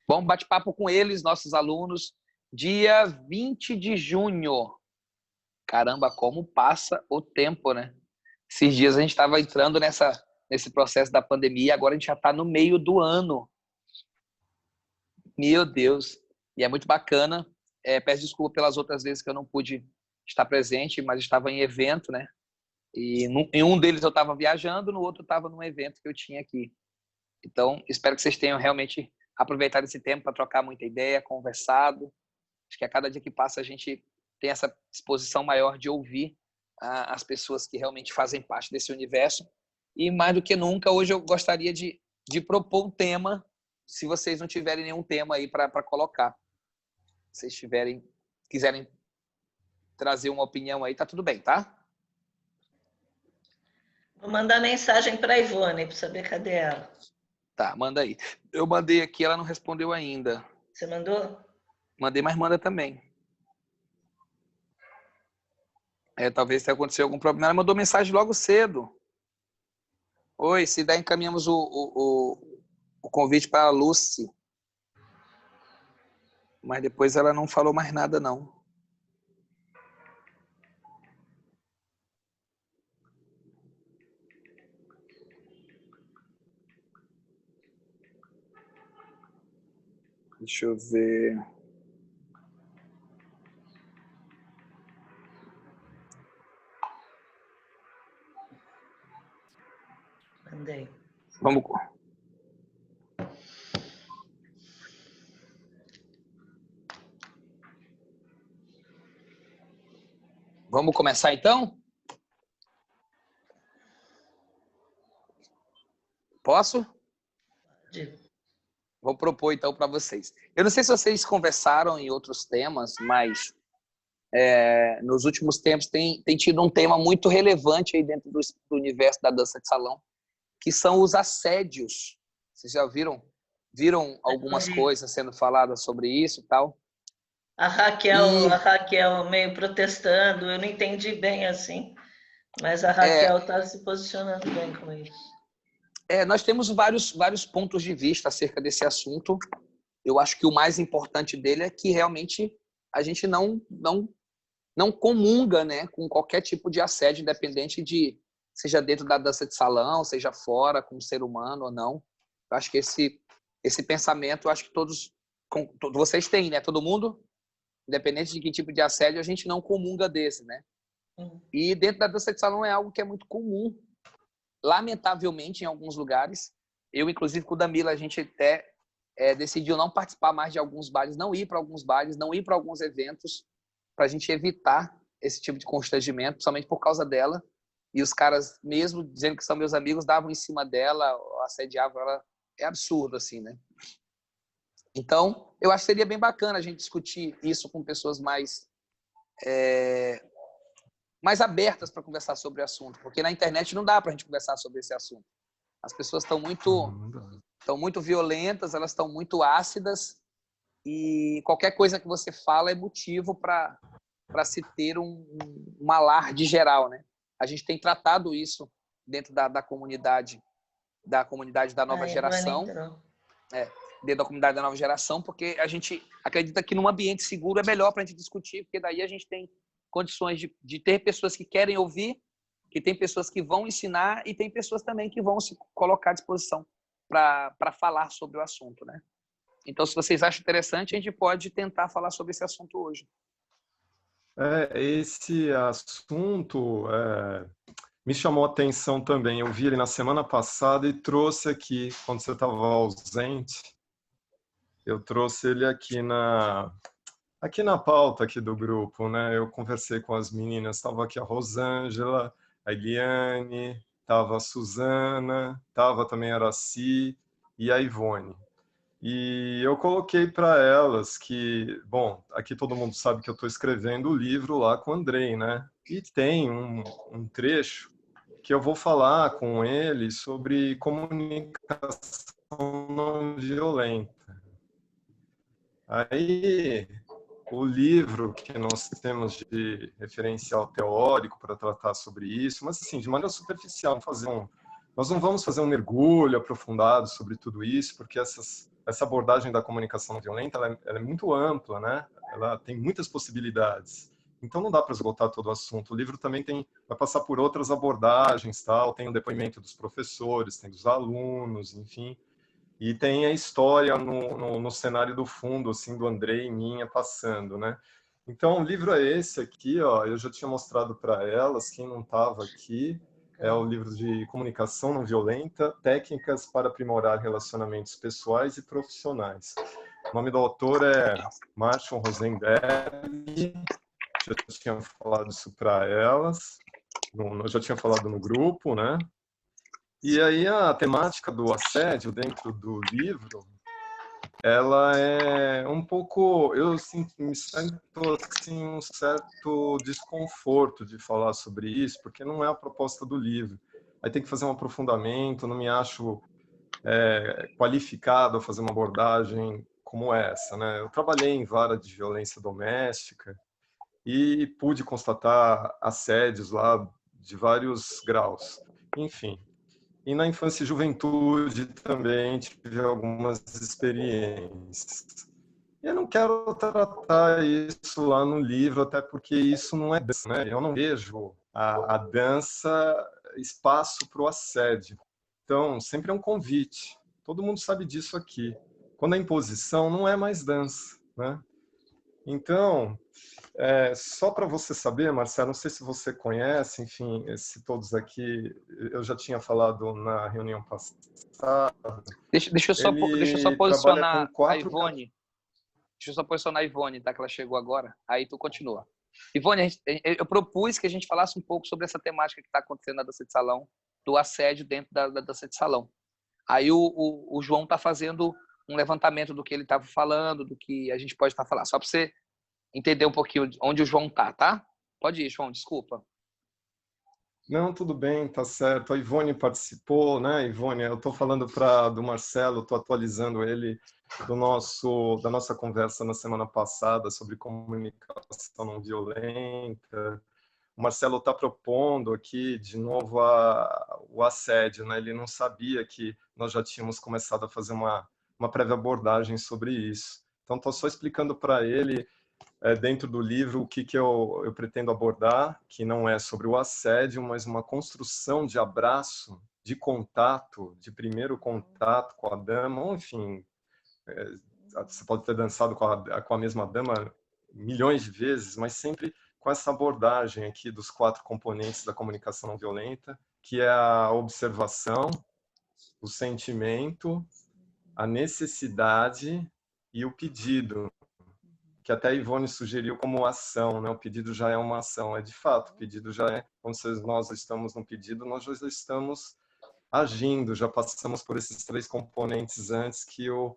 Bom bate-papo com eles, nossos alunos, dia 20 de junho. Caramba, como passa o tempo, né? Esses dias a gente estava entrando nesse processo da pandemia, agora a gente já está no meio do ano. Meu Deus! E é muito bacana. Peço desculpa pelas outras vezes que eu não pude estar presente, mas estava em evento, né? E em um deles eu estava viajando, no outro eu estava num evento que eu tinha aqui. Então, espero que vocês tenham realmente aproveitado esse tempo para trocar muita ideia, conversado. Acho que a cada dia que passa a gente tem essa disposição maior de ouvir as pessoas que realmente fazem parte desse universo. E mais do que nunca, hoje eu gostaria de propor um tema, se vocês não tiverem nenhum tema aí para colocar. Se vocês quiserem trazer uma opinião aí, tá tudo bem, tá? Vou mandar mensagem para a Ivone para saber cadê ela. Tá, manda aí. Eu mandei aqui, ela não respondeu ainda. Você mandou? Mandei, mas manda também. Talvez tenha acontecido algum problema. Ela mandou mensagem logo cedo. Oi, se der, encaminhamos o convite para a Lucy. Mas depois ela não falou mais nada, não. Deixa eu ver. Mandei. Vamos começar então? Posso? Pode. Vou propor então para vocês. Eu não sei se vocês conversaram em outros temas, mas nos últimos tempos tem tido um tema muito relevante aí dentro do universo da dança de salão, que são os assédios. Vocês já viram algumas coisas sendo faladas sobre isso e tal? A Raquel meio protestando, eu não entendi bem assim, mas a Raquel está se posicionando bem com isso. Nós temos vários pontos de vista acerca desse assunto. Eu acho que o mais importante dele é que realmente a gente não comunga, né, com qualquer tipo de assédio, independente de seja dentro da dança de salão, seja fora, como ser humano ou não. Eu acho que esse pensamento, eu acho que todos vocês têm, né? Todo mundo, independente de que tipo de assédio, a gente não comunga desse, né? E dentro da dança de salão é algo que é muito comum. Lamentavelmente, em alguns lugares, eu, inclusive, com o Damila, a gente até decidiu não participar mais de alguns bailes, não ir para alguns bailes, não ir para alguns eventos, para a gente evitar esse tipo de constrangimento, principalmente por causa dela. E os caras, mesmo dizendo que são meus amigos, davam em cima dela, assediavam ela. É absurdo, assim, né? Então, eu acho que seria bem bacana a gente discutir isso com pessoas mais abertas para conversar sobre o assunto, porque na internet não dá para a gente conversar sobre esse assunto. As pessoas estão muito violentas, elas estão muito ácidas, e qualquer coisa que você fala é motivo para se ter um alarde geral, né? A gente tem tratado isso dentro da comunidade da nova geração, dentro da comunidade da nova geração, porque a gente acredita que num ambiente seguro é melhor para a gente discutir, porque daí a gente tem condições de ter pessoas que querem ouvir, que tem pessoas que vão ensinar e tem pessoas também que vão se colocar à disposição para falar sobre o assunto, né? Então, se vocês acham interessante, a gente pode tentar falar sobre esse assunto hoje. Esse assunto me chamou a atenção também. Eu vi ele na semana passada e trouxe aqui, quando você estava ausente, eu trouxe ele aqui na pauta aqui do grupo, né? Eu conversei com as meninas, estava aqui a Rosângela, a Eliane, estava a Suzana, estava também a Araci e a Ivone. E eu coloquei para elas que, bom, aqui todo mundo sabe que eu estou escrevendo o livro lá com o Andrei, né? E tem um trecho que eu vou falar com ele sobre comunicação não violenta. Aí, o livro que nós temos de referencial teórico para tratar sobre isso, mas assim, de maneira superficial, nós não vamos fazer um mergulho aprofundado sobre tudo isso, porque essas essa abordagem da comunicação não violenta, ela é muito ampla, né? Ela tem muitas possibilidades. Então não dá para esgotar todo o assunto. O livro também vai passar por outras abordagens, tal. Tem o depoimento dos professores, tem dos alunos, enfim. E tem a história no cenário do fundo, assim, do Andrei e minha passando, né? Então, o livro é esse aqui, ó. Eu já tinha mostrado para elas, quem não estava aqui. É o livro de comunicação não violenta, técnicas para aprimorar relacionamentos pessoais e profissionais. O nome do autor é Marshall Rosenberg. Já tinha falado isso para elas. Eu já tinha falado no grupo, né? E aí a temática do assédio dentro do livro, ela é um pouco, me sinto assim, um certo desconforto de falar sobre isso, porque não é a proposta do livro. Aí tem que fazer um aprofundamento, não me acho qualificado a fazer uma abordagem como essa, né? Eu trabalhei em vara de violência doméstica e pude constatar assédios lá de vários graus. Enfim, e na infância e juventude também tive algumas experiências. Eu não quero tratar isso lá no livro, até porque isso não é dança, né? Eu não vejo a dança espaço para o assédio. Então, sempre é um convite. Todo mundo sabe disso aqui. Quando é imposição, não é mais dança, né? Então, só para você saber, Marcelo, não sei se você conhece, enfim, se todos aqui, eu já tinha falado na reunião passada, Deixa eu só ele trabalha com posicionar a 4... Ivone. Deixa eu só posicionar a Ivone, tá? Que ela chegou agora. Aí tu continua. Ivone, eu propus que a gente falasse um pouco sobre essa temática que está acontecendo na dança de salão, do assédio dentro da dança de salão. Aí o João está fazendo um levantamento do que ele estava falando, do que a gente pode estar falando. Só para você entender um pouquinho onde o João tá? Pode ir, João, desculpa. Não, tudo bem, tá certo. A Ivone participou, né, Ivone? Eu estou falando do Marcelo, estou atualizando ele da nossa conversa na semana passada sobre comunicação não violenta. O Marcelo está propondo aqui de novo o assédio, né? Ele não sabia que nós já tínhamos começado a fazer uma prévia abordagem sobre isso. Então, estou só explicando para ele dentro do livro o que eu pretendo abordar, que não é sobre o assédio, mas uma construção de abraço, de contato, de primeiro contato com a dama, ou enfim, você pode ter dançado com a mesma dama milhões de vezes, mas sempre com essa abordagem aqui dos 4 componentes da comunicação não violenta, que é a observação, o sentimento, a necessidade e o pedido, que até a Ivone sugeriu como ação, né? O pedido já é uma ação, de fato, o pedido já é, quando nós estamos no pedido, nós já estamos agindo, já passamos por esses 3 componentes antes que o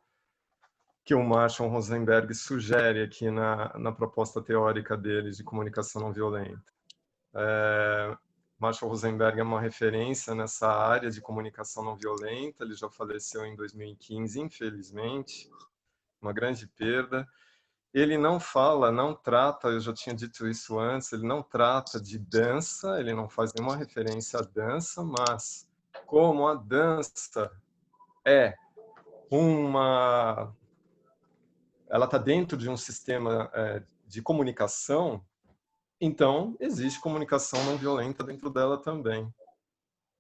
Marshall Rosenberg sugere aqui na proposta teórica dele de comunicação não violenta. Marshall Rosenberg é uma referência nessa área de comunicação não violenta, ele já faleceu em 2015, infelizmente, uma grande perda. Ele não trata, eu já tinha dito isso antes, ele não trata de dança, ele não faz nenhuma referência à dança, mas como a dança ela está dentro de um sistema de comunicação, então existe comunicação não violenta dentro dela também.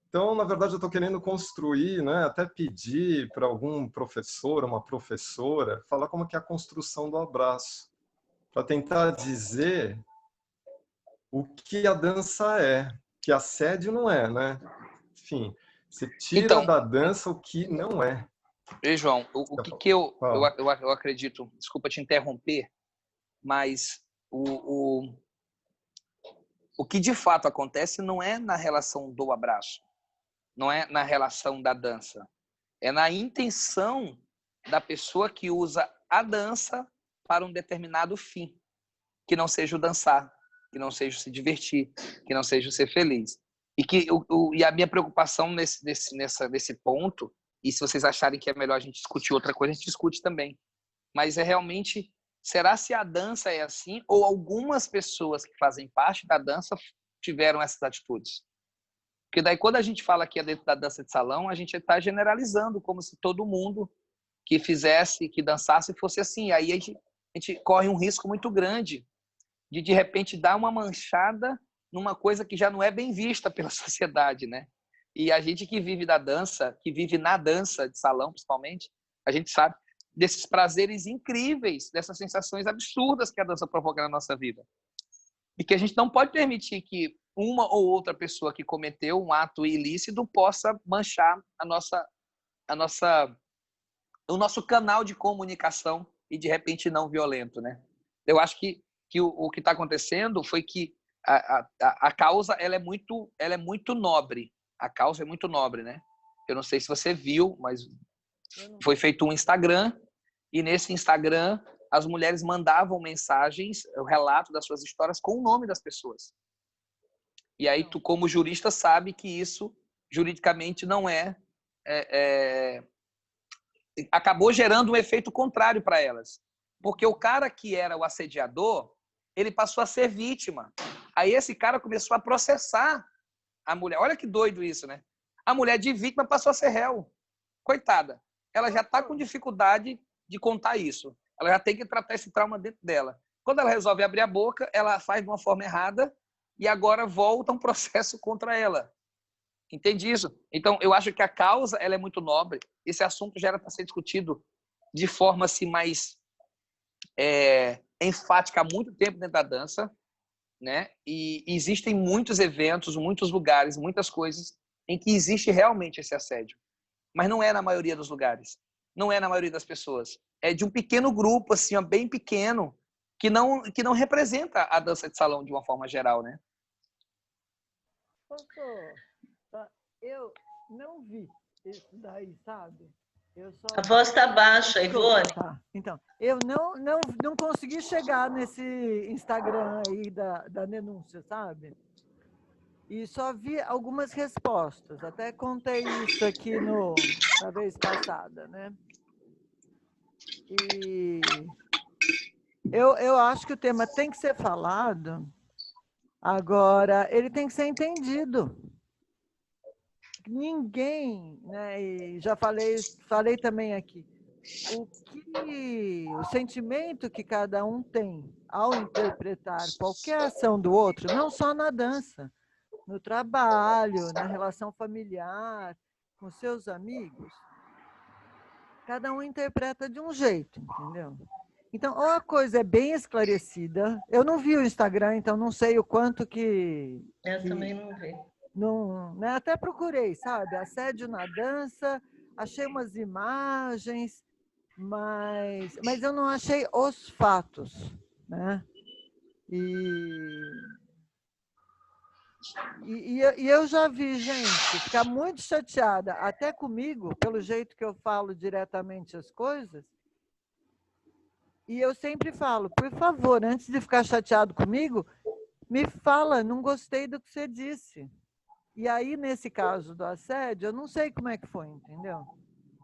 Então, na verdade, eu estou querendo construir, né, até pedir para algum professor, uma professora, falar como que é a construção do abraço, para tentar dizer o que a dança é, que assédio não é, né? Enfim, você tira Então, da dança o que não é. e João, o que eu Fala. acredito, desculpa te interromper, mas o que de fato acontece não é na relação do abraço, não é na relação da dança, é na intenção da pessoa que usa a dança para um determinado fim, que não seja o dançar, que não seja o se divertir, que não seja o ser feliz. E a minha preocupação nesse ponto, e se vocês acharem que é melhor a gente discutir outra coisa, a gente discute também. Mas é realmente, será se a dança é assim ou algumas pessoas que fazem parte da dança tiveram essas atitudes? Porque daí quando a gente fala que é dentro da dança de salão, a gente está generalizando como se todo mundo que fizesse, que dançasse fosse assim. Aí a gente corre um risco muito grande de repente dar uma manchada numa coisa que já não é bem vista pela sociedade, né? E a gente que vive da dança, que vive na dança de salão, principalmente, a gente sabe desses prazeres incríveis, dessas sensações absurdas que a dança provoca na nossa vida. E que a gente não pode permitir que uma ou outra pessoa que cometeu um ato ilícito possa manchar o nosso canal de comunicação e, de repente, não violento, né? Eu acho que o que está acontecendo foi que a causa ela é muito nobre. A causa é muito nobre, né? Eu não sei se você viu, mas foi feito um Instagram e nesse Instagram as mulheres mandavam mensagens, o relato das suas histórias com o nome das pessoas. E aí tu, como jurista, sabe que isso juridicamente não acabou gerando um efeito contrário para elas. Porque o cara que era o assediador, ele passou a ser vítima. Aí esse cara começou a processar a mulher. Olha que doido isso, né? A mulher de vítima passou a ser réu. Coitada. Ela já está com dificuldade de contar isso. Ela já tem que tratar esse trauma dentro dela. Quando ela resolve abrir a boca, ela faz de uma forma errada e agora volta um processo contra ela. Entende isso? Então, eu acho que a causa ela é muito nobre. Esse assunto já era para ser discutido de forma assim, mais enfática há muito tempo dentro da dança, né? E existem muitos eventos, muitos lugares, muitas coisas em que existe realmente esse assédio. Mas não é na maioria dos lugares. Não é na maioria das pessoas. É de um pequeno grupo, assim, ó, bem pequeno, que não representa a dança de salão de uma forma geral, né? Eu não vi isso daí, sabe? A voz está baixa, Ivone. Tá. Então, eu não consegui chegar nesse Instagram aí da denúncia, sabe? E só vi algumas respostas. Até contei isso aqui na vez passada, né? E eu acho que o tema tem que ser falado. Agora, ele tem que ser entendido. Ninguém, né? E já falei também aqui, o sentimento que cada um tem ao interpretar qualquer ação do outro, não só na dança, no trabalho, na relação familiar, com seus amigos, cada um interpreta de um jeito, entendeu? Então, ou a coisa é bem esclarecida, eu não vi o Instagram, então não sei o quanto que... Eu também não vi. Não, né? Até procurei, sabe? Assédio na dança, achei umas imagens, mas eu não achei os fatos, né? E eu já vi gente ficar muito chateada, até comigo, pelo jeito que eu falo diretamente as coisas, e eu sempre falo, por favor, antes de ficar chateado comigo, me fala, não gostei do que você disse. E aí, nesse caso do assédio, eu não sei como é que foi, entendeu?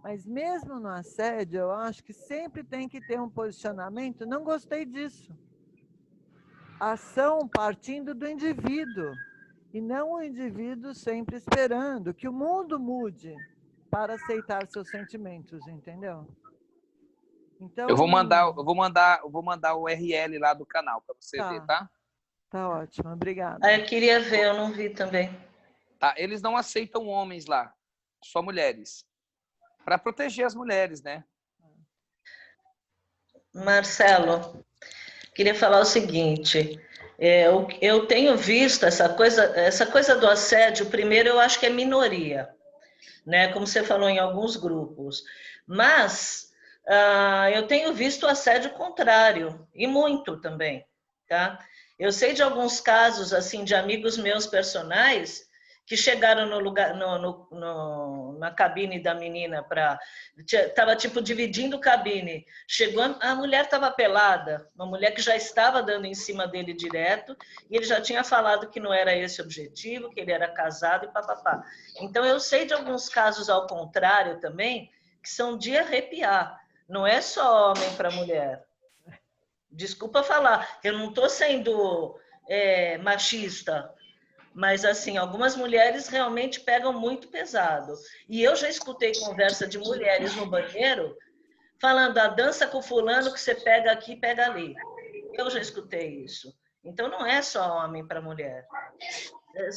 Mas mesmo no assédio, eu acho que sempre tem que ter um posicionamento, não gostei disso. Ação partindo do indivíduo, e não o indivíduo sempre esperando que o mundo mude para aceitar seus sentimentos, entendeu? Então, eu vou mandar o URL lá do canal para você ver, tá? Tá ótimo, obrigada. Eu queria ver, eu não vi também. Tá, eles não aceitam homens lá, só mulheres. Para proteger as mulheres, né? Marcelo, queria falar o seguinte, eu tenho visto essa coisa do assédio, primeiro eu acho que é minoria, né? Como você falou em alguns grupos, mas eu tenho visto o assédio contrário, e muito também, tá? Eu sei de alguns casos, assim, de amigos meus personais, que chegaram no lugar, na cabine da menina estava tipo dividindo cabine. Chegou, a mulher estava pelada, uma mulher que já estava dando em cima dele direto, e ele já tinha falado que não era esse o objetivo, que ele era casado e papapá. Então eu sei de alguns casos ao contrário também, que são de arrepiar. Não é só homem para mulher. Desculpa falar, eu não estou sendo machista, mas, assim, algumas mulheres realmente pegam muito pesado. E eu já escutei conversa de mulheres no banheiro falando, a dança com fulano que você pega aqui, pega ali. Eu já escutei isso. Então, não é só homem para mulher.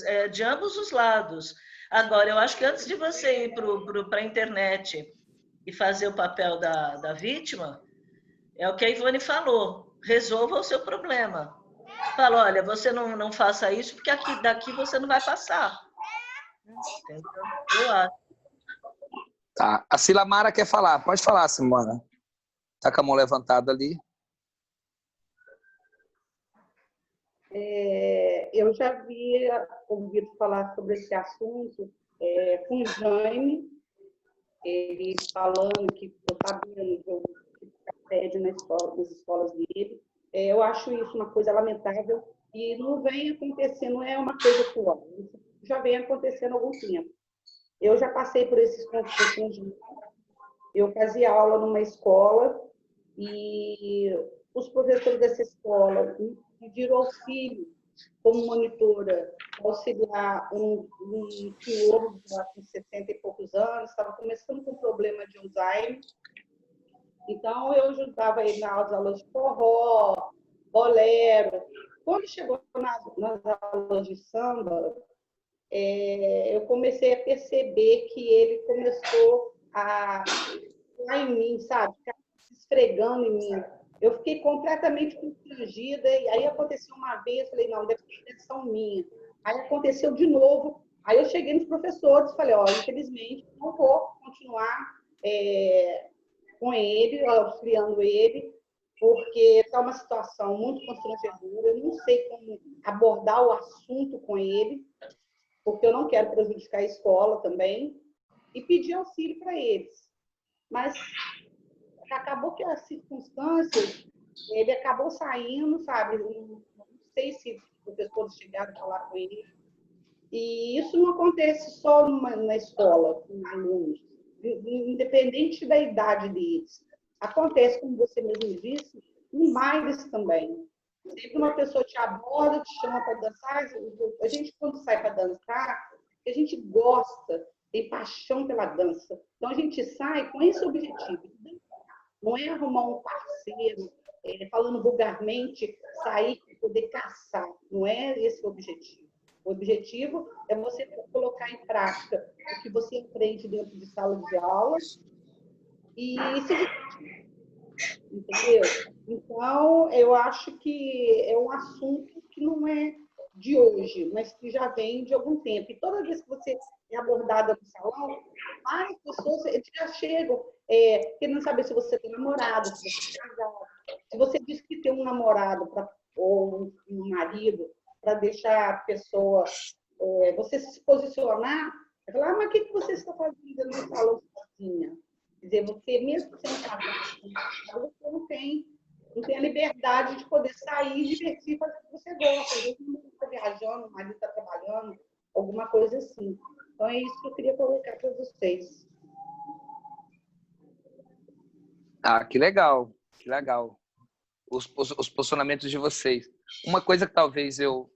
É de ambos os lados. Agora, eu acho que antes de você ir para a internet e fazer o papel da vítima, é o que a Ivone falou, resolva o seu problema. Fala, olha, você não faça isso, porque daqui você não vai passar. Entendeu? Eu acho. Tá. A Silamara quer falar. Pode falar, Simona. Tá com a mão levantada ali. Eu já havia ouvido falar sobre esse assunto com o Jaime, ele falando que eu sabia do assédio nas escolas dele. Eu acho isso uma coisa lamentável e não vem acontecendo, não é uma coisa atual. Isso já vem acontecendo há algum tempo. Eu já passei por esses conflitos. Eu fazia aula numa escola e os professores dessa escola me pediram auxílio como monitora, auxiliar um senhor com 60 e poucos anos, estava começando com problema de Alzheimer. Então, eu ajudava ele nas aulas de forró, bolero. Quando chegou nas aulas de samba, eu comecei a perceber que ele começou a ficar em mim, sabe? Ficar se esfregando em mim. Eu fiquei completamente constrangida, e aí aconteceu uma vez, falei, não, deve ser intenção minha. Aí aconteceu de novo, aí eu cheguei nos professores, falei, ó, infelizmente, não vou continuar com ele, auxiliando ele, porque está uma situação muito constrangedora, eu não sei como abordar o assunto com ele, porque eu não quero prejudicar a escola também, e pedir auxílio para eles. Mas acabou que as circunstâncias, ele acabou saindo, sabe? Não sei se os professores chegaram a falar com ele. E isso não acontece só na escola, com os alunos, independente da idade deles. Acontece, como você mesmo disse, em bailes também. Sempre uma pessoa te aborda, te chama para dançar. A gente, quando sai para dançar, a gente gosta, tem paixão pela dança. Então, a gente sai com esse objetivo. Não é arrumar um parceiro, falando vulgarmente, sair para poder caçar. Não é esse o objetivo. O objetivo é você colocar em prática o que você aprende dentro de sala de aula e se divertir. Entendeu? Então, eu acho que é um assunto que não é de hoje, mas que já vem de algum tempo. E toda vez que você é abordada no salão, várias pessoas já chegam querendo saber se você tem namorado, se você é casado. Se você diz que tem um namorado ou um marido para deixar a pessoa, você se posicionar, vai falar, mas o que você está fazendo no salão sozinha? Quer dizer, você mesmo sendo casado, você não tem a liberdade de poder sair e divertir, fazer o que você gosta. Às vezes não está viajando, o marido está trabalhando, alguma coisa assim. Então, é isso que eu queria colocar para vocês. Ah, que legal, que legal. Os posicionamentos de vocês. Uma coisa que talvez eu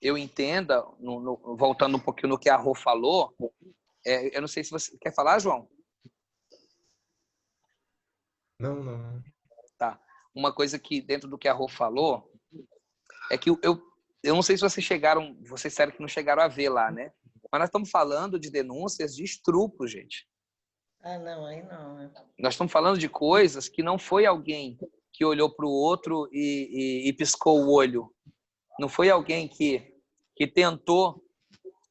entenda, voltando um pouquinho no que a Rô falou, eu não sei se você quer falar, João? Não. Tá. Uma coisa que, dentro do que a Rô falou, é que eu não sei se vocês disseram que não chegaram a ver lá, né? Mas nós estamos falando de denúncias de estupro, gente. Ah, não, aí não. Nós estamos falando de coisas que não foi alguém que olhou para o outro e piscou o olho. Não foi alguém que tentou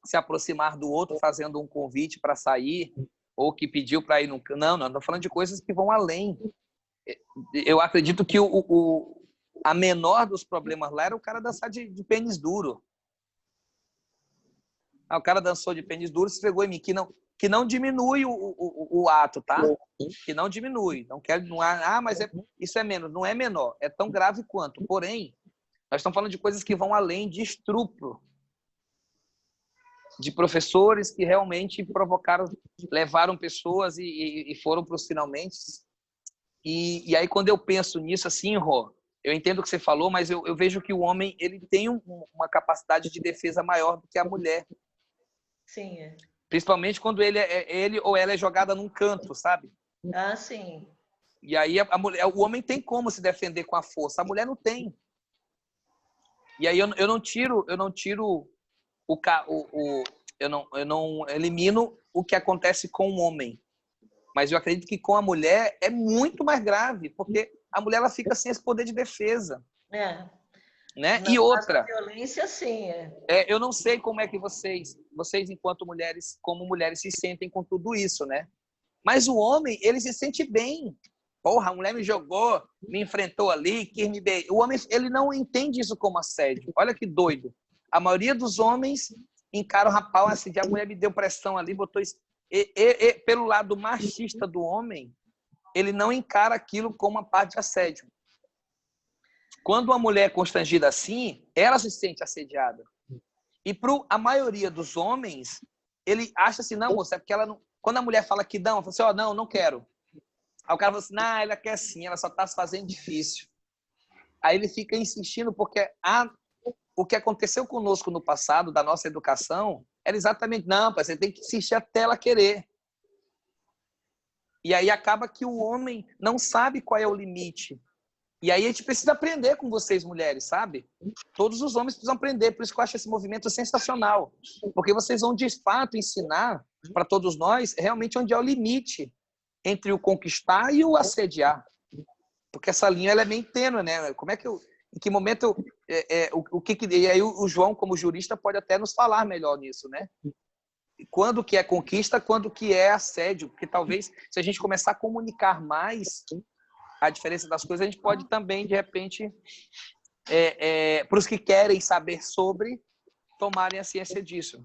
se aproximar do outro fazendo um convite para sair ou que pediu para ir no... Não, estamos falando de coisas que vão além. Eu acredito que a menor dos problemas lá era o cara dançar de pênis duro. O cara dançou de pênis duro, se esfregou em mim, que não diminui o ato, tá? Que não diminui. Mas isso é menos. Não é menor. É tão grave quanto. Porém, nós estamos falando de coisas que vão além de estupro. De professores que realmente levaram pessoas e foram para os finalmente. E aí, quando eu penso nisso assim, Rô, eu entendo o que você falou, mas eu vejo que o homem ele tem uma capacidade de defesa maior do que a mulher. Sim, Principalmente quando ele ou ela é jogada num canto, sabe? Ah, sim. E aí a mulher, o homem tem como se defender com a força, a mulher não tem. E aí eu não tiro eu não elimino o que acontece com o homem. Mas eu acredito que com a mulher é muito mais grave, porque a mulher ela fica sem esse poder de defesa. É. Né? No E caso da outra, violência, sim. eu não sei como é que vocês enquanto mulheres, como mulheres, se sentem com tudo isso, né? Mas o homem, ele se sente bem. Porra, a mulher me jogou, me enfrentou ali, quis me beijar. O homem, ele não entende isso como assédio. Olha que doido. A maioria dos homens encara o rapaz assim, a mulher me deu pressão ali, botou isso. Pelo lado machista do homem, ele não encara aquilo como uma parte de assédio. Quando uma mulher é constrangida assim, ela se sente assediada. E para a maioria dos homens, ele acha assim, não, moça, é porque ela não... Quando a mulher fala que não, ela fala assim, ó, não quero. Aí o cara fala assim, não, ela quer sim, ela só está se fazendo difícil. Aí ele fica insistindo, porque o que aconteceu conosco no passado, da nossa educação, era exatamente, não, você tem que insistir até ela querer. E aí acaba que o homem não sabe qual é o limite. E aí a gente precisa aprender com vocês, mulheres, sabe? Todos os homens precisam aprender, por isso que eu acho esse movimento sensacional. Porque vocês vão, de fato, ensinar para todos nós realmente onde é o limite entre o conquistar e o assediar. Porque essa linha ela é meio tênue, né? Como é que em que momento e aí o João, como jurista, pode até nos falar melhor nisso, né? Quando que é conquista, quando que é assédio? Porque talvez, se a gente começar a comunicar mais a diferença das coisas, a gente pode também, de repente, para os que querem saber sobre, tomarem a ciência disso.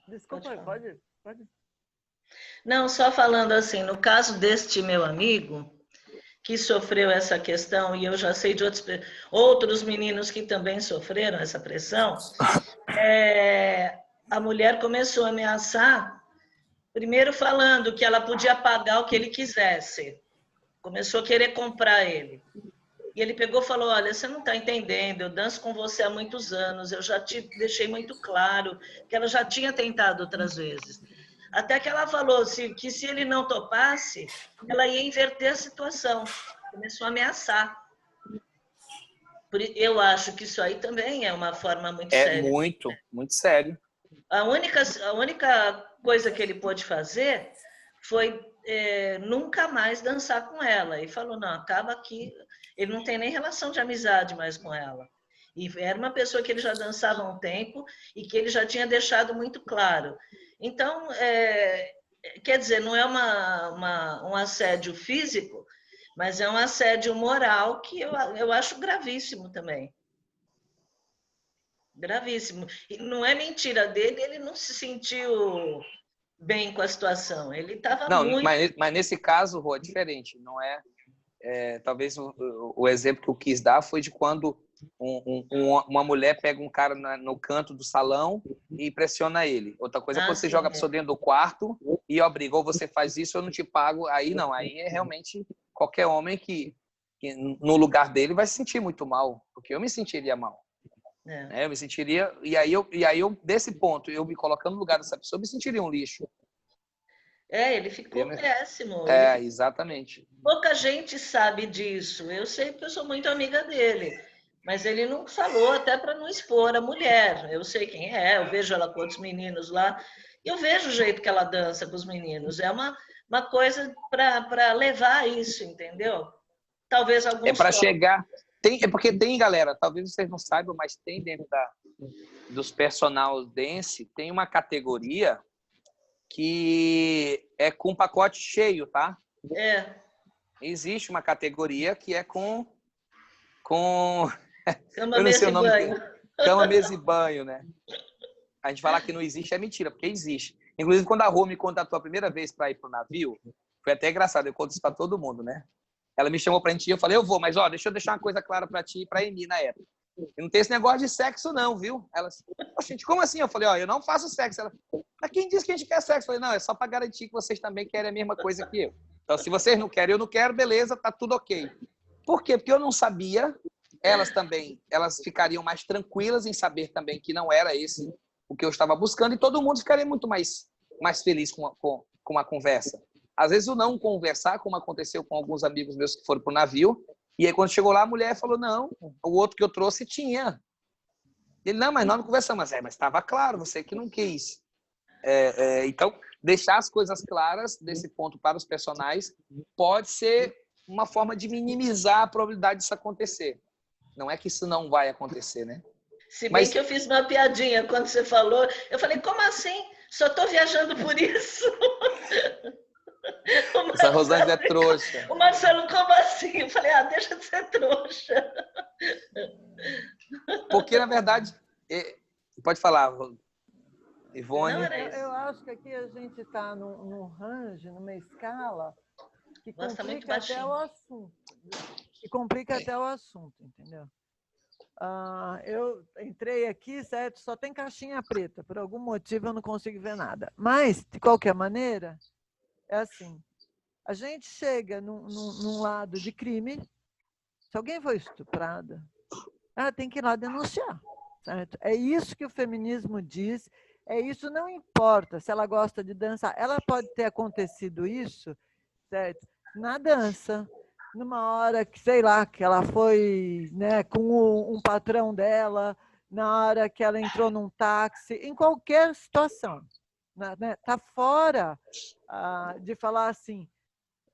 Desculpa, pode. Não, só falando assim, no caso deste meu amigo, que sofreu essa questão, e eu já sei de outros meninos que também sofreram essa pressão, a mulher começou a ameaçar, primeiro falando que ela podia pagar o que ele quisesse. Começou a querer comprar ele. E ele pegou e falou, olha, você não está entendendo, eu danço com você há muitos anos, eu já te deixei muito claro que ela já tinha tentado outras vezes. Até que ela falou que se ele não topasse, ela ia inverter a situação. Começou a ameaçar. Eu acho que isso aí também é uma forma muito séria. É muito, muito sério. A única coisa que ele pôde fazer foi nunca mais dançar com ela. E falou, não, acaba aqui. Ele não tem nem relação de amizade mais com ela. E era uma pessoa que ele já dançava há um tempo e que ele já tinha deixado muito claro. Então, quer dizer, não é um assédio físico, mas é um assédio moral que eu acho gravíssimo também. Gravíssimo. E não é mentira dele, ele não se sentiu bem com a situação. Ele estava muito... Mas nesse caso, Rô, é diferente. Não talvez o exemplo que eu quis dar foi de quando uma mulher pega um cara no canto do salão e pressiona ele. Outra coisa é quando você joga a pessoa dentro do quarto e obriga, ou você faz isso, eu não te pago. Aí não, aí é realmente qualquer homem que no lugar dele vai se sentir muito mal, porque eu me sentiria mal. Eu me sentiria... E aí eu, desse ponto, eu me colocando no lugar dessa pessoa, eu me sentiria um lixo. Ele ficou péssimo. Exatamente. Pouca gente sabe disso. Eu sei porque eu sou muito amiga dele. Mas ele não falou, até para não expor a mulher. Eu sei quem é, eu vejo ela com outros meninos lá. E eu vejo o jeito que ela dança com os meninos. É uma coisa para levar isso, entendeu? Talvez alguns... É para chegar... porque tem, galera, talvez vocês não saibam, mas tem dentro dos personal dance, tem uma categoria que é com pacote cheio, tá? Existe uma categoria que é com cama, mesa e banho. Cama, mesa e banho, né? A gente falar que não existe é mentira, porque existe. Inclusive, quando a Rô me contatou a primeira vez para ir pro navio, foi até engraçado, eu conto isso para todo mundo, né? Ela me chamou pra gente ir, eu falei, eu vou, mas ó, deixa eu deixar uma coisa clara pra ti e pra Emi na época. Eu não tenho esse negócio de sexo não, viu? Ela, gente, como assim? Eu falei, ó, eu não faço sexo. Ela, mas quem disse que a gente quer sexo? Eu falei, não, é só pra garantir que vocês também querem a mesma coisa que eu. Então, se vocês não querem, eu não quero, beleza, tá tudo ok. Por quê? Porque eu não sabia, elas também, elas ficariam mais tranquilas em saber também que não era esse o que eu estava buscando, e todo mundo ficaria muito mais feliz com a conversa. Às vezes o não conversar, como aconteceu com alguns amigos meus que foram para o navio, e aí quando chegou lá a mulher falou, não, o outro que eu trouxe tinha. Ele, não, mas nós não conversamos. Mas estava claro, você que não quis. Então, deixar as coisas claras desse ponto para os personagens pode ser uma forma de minimizar a probabilidade disso acontecer. Não é que isso não vai acontecer, né? Se bem que eu fiz uma piadinha quando você falou, eu falei, como assim? Só estou viajando por isso. Essa Rosângela é trouxa. O Marcelo, como assim? Eu falei, deixa de ser trouxa. Porque, na verdade, pode falar, Ivone. Não, era isso. Eu acho que aqui a gente está num range, numa escala que Nossa, tá muito complica até baixinho. o assunto. Que complica até o assunto, entendeu? Eu entrei aqui, certo? Só tem caixinha preta. Por algum motivo eu não consigo ver nada. Mas, de qualquer maneira, é assim. A gente chega num lado de crime. Se alguém foi estuprada, ela tem que ir lá denunciar, certo? É isso que o feminismo diz. É isso, não importa se ela gosta de dançar. Ela pode ter acontecido isso, certo? Na dança, numa hora que, sei lá, que ela foi, né, com um patrão dela, na hora que ela entrou num táxi, em qualquer situação. Né? Tá fora de falar assim,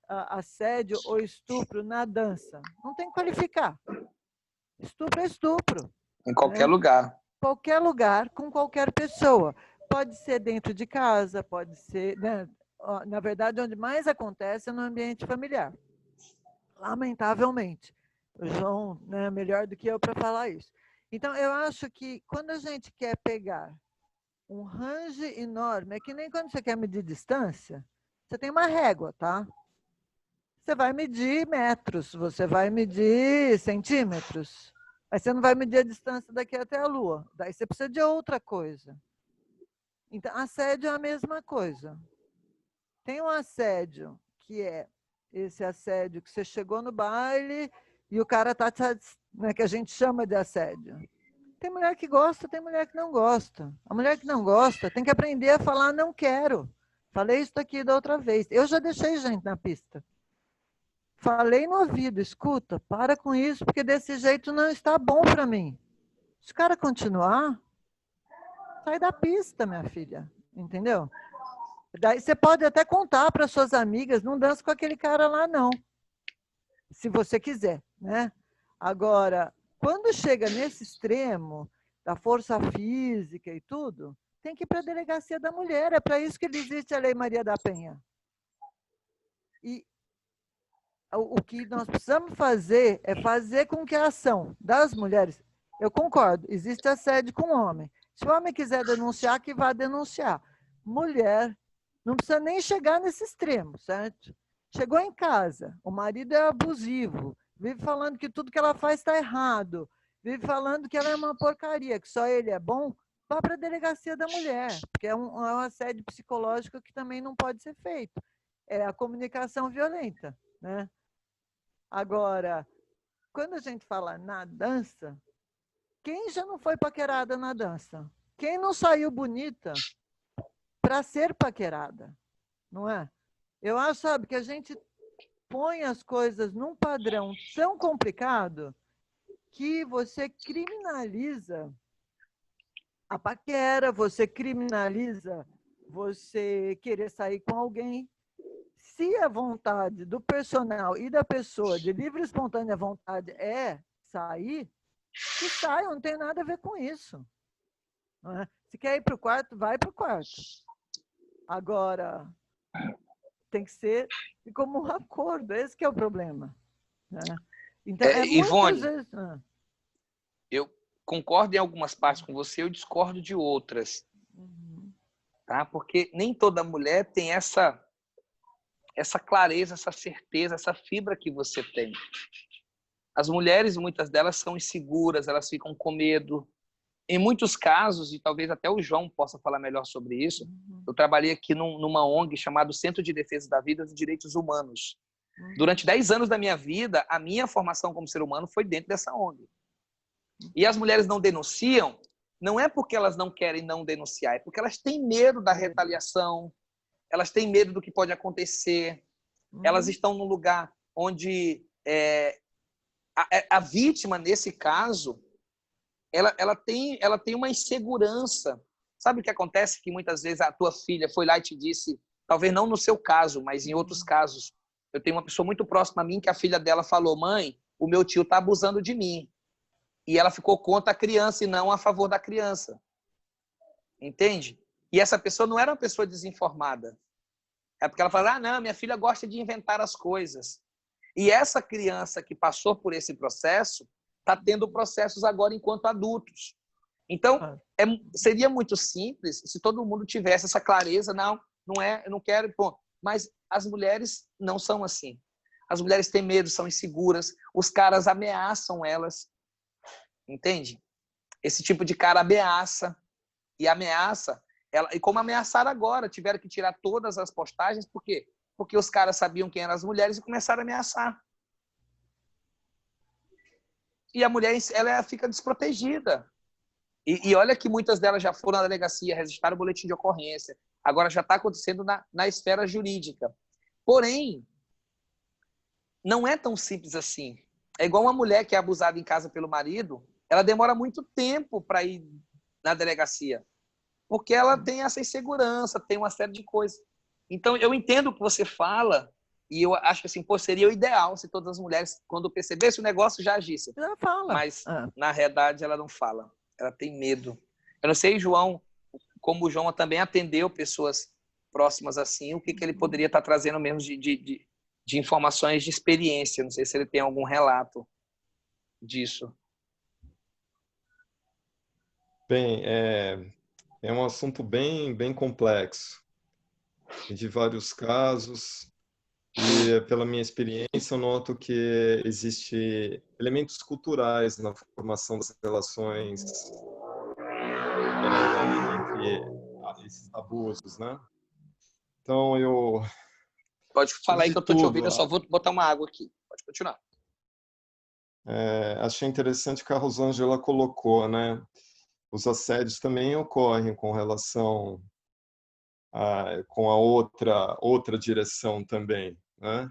assédio ou estupro na dança. Não tem que qualificar. Estupro é estupro. Em qualquer lugar. Qualquer lugar, com qualquer pessoa. Pode ser dentro de casa, pode ser... Né? Na verdade, onde mais acontece é no ambiente familiar. Lamentavelmente. O João, né, é melhor do que eu para falar isso. Então, eu acho que quando a gente quer pegar um range enorme, é que nem quando você quer medir distância, você tem uma régua, tá? Você vai medir metros, você vai medir centímetros, mas você não vai medir a distância daqui até a Lua. Daí você precisa de outra coisa. Então, assédio é a mesma coisa. Tem um assédio que é esse assédio que você chegou no baile e o cara tá, né, que a gente chama de assédio. Tem mulher que gosta, tem mulher que não gosta. A mulher que não gosta tem que aprender a falar não quero. Falei isso aqui da outra vez. Eu já deixei gente na pista. Falei no ouvido, escuta, para com isso, porque desse jeito não está bom para mim. Se o cara continuar, sai da pista, minha filha. Entendeu? Daí você pode até contar para suas amigas, não dança com aquele cara lá, não. Se você quiser, né? Agora, quando chega nesse extremo da força física e tudo, tem que ir para a delegacia da mulher. É para isso que existe a Lei Maria da Penha. E o que nós precisamos fazer é fazer com que a ação das mulheres... Eu concordo, existe assédio com o homem. Se o homem quiser denunciar, que vá denunciar. Mulher, não precisa nem chegar nesse extremo, certo? Chegou em casa, o marido é abusivo, vive falando que tudo que ela faz está errado, vive falando que ela é uma porcaria, que só ele é bom, vá para a delegacia da mulher, porque é um assédio psicológico que também não pode ser feito. É a comunicação violenta, né? Agora, quando a gente fala na dança, quem já não foi paquerada na dança? Quem não saiu bonita para ser paquerada? Não é? Eu acho, sabe, que a gente põe as coisas num padrão tão complicado que você criminaliza a paquera, você criminaliza você querer sair com alguém. Se a vontade do personal e da pessoa de livre e espontânea vontade é sair, que saia, não tem nada a ver com isso. Não é? Se quer ir para o quarto, vai para o quarto. Agora, tem que ser como um acordo, esse que é o problema. Né? Então, Ivone, muitas vezes... eu concordo em algumas partes com você, eu discordo de outras. Tá? Porque nem toda mulher tem essa clareza, essa certeza, essa fibra que você tem. As mulheres, muitas delas são inseguras, elas ficam com medo. Em muitos casos, e talvez até o João possa falar melhor sobre isso, eu trabalhei aqui numa ONG chamada Centro de Defesa da Vida e dos Direitos Humanos. Durante 10 anos da minha vida, a minha formação como ser humano foi dentro dessa ONG. E as mulheres não denunciam, não é porque elas não querem não denunciar, é porque elas têm medo da retaliação, elas têm medo do que pode acontecer, elas estão num lugar onde a vítima, nesse caso, ela tem uma insegurança. Sabe o que acontece? Que muitas vezes a tua filha foi lá e te disse, talvez não no seu caso, mas em outros casos, eu tenho uma pessoa muito próxima a mim que a filha dela falou, mãe, o meu tio está abusando de mim. E ela ficou contra a criança e não a favor da criança. Entende? E essa pessoa não era uma pessoa desinformada. É porque ela fala, não, minha filha gosta de inventar as coisas. E essa criança que passou por esse processo está tendo processos agora enquanto adultos. Então, seria muito simples se todo mundo tivesse essa clareza, não é, eu não quero, pô. Mas as mulheres não são assim. As mulheres têm medo, são inseguras, os caras ameaçam elas. Entende? Esse tipo de cara ameaça. E ameaça, e como ameaçaram agora, tiveram que tirar todas as postagens, por quê? Porque os caras sabiam quem eram as mulheres e começaram a ameaçar. E a mulher, ela fica desprotegida. E olha que muitas delas já foram na delegacia, registraram o boletim de ocorrência. Agora já está acontecendo na esfera jurídica. Porém, não é tão simples assim. É igual uma mulher que é abusada em casa pelo marido, ela demora muito tempo para ir na delegacia, porque ela tem essa insegurança, tem uma série de coisas. Então, eu entendo o que você fala, e eu acho que assim, seria o ideal se todas as mulheres, quando percebessem o negócio, já agissem. Ela fala. Mas, na realidade, ela não fala. Ela tem medo. Eu não sei, João, como o João também atendeu pessoas próximas assim, o que ele poderia estar trazendo mesmo de informações de experiência. Não sei se ele tem algum relato disso. Bem, é um assunto bem complexo, de vários casos, e pela minha experiência eu noto que existe elementos culturais na formação das relações entre esses abusos, né? Então eu... Pode falar aí que eu estou te ouvindo, eu só vou botar uma água aqui. Pode continuar. Achei interessante que a Rosângela colocou, né? Os assédios também ocorrem com relação com a outra direção também, né?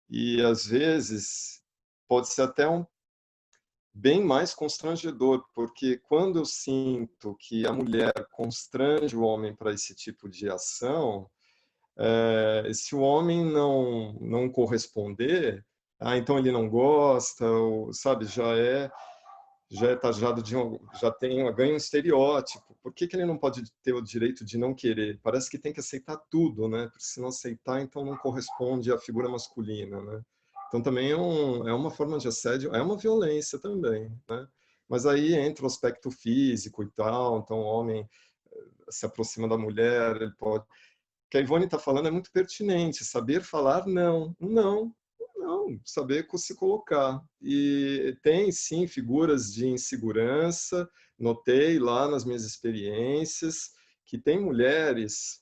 E às vezes pode ser até bem mais constrangedor, porque quando eu sinto que a mulher constrange o homem para esse tipo de ação, se o homem não corresponder, então ele não gosta, ou, sabe, já é taxado ganha um estereótipo. Por que ele não pode ter o direito de não querer? Parece que tem que aceitar tudo, né? Porque se não aceitar, então não corresponde à figura masculina, né? Então também é uma forma de assédio, é uma violência também, né? Mas aí entra o aspecto físico e tal, então o homem se aproxima da mulher, ele pode... O que a Ivone está falando é muito pertinente, saber falar não, saber se colocar. E tem, sim, figuras de insegurança, notei lá nas minhas experiências, que tem mulheres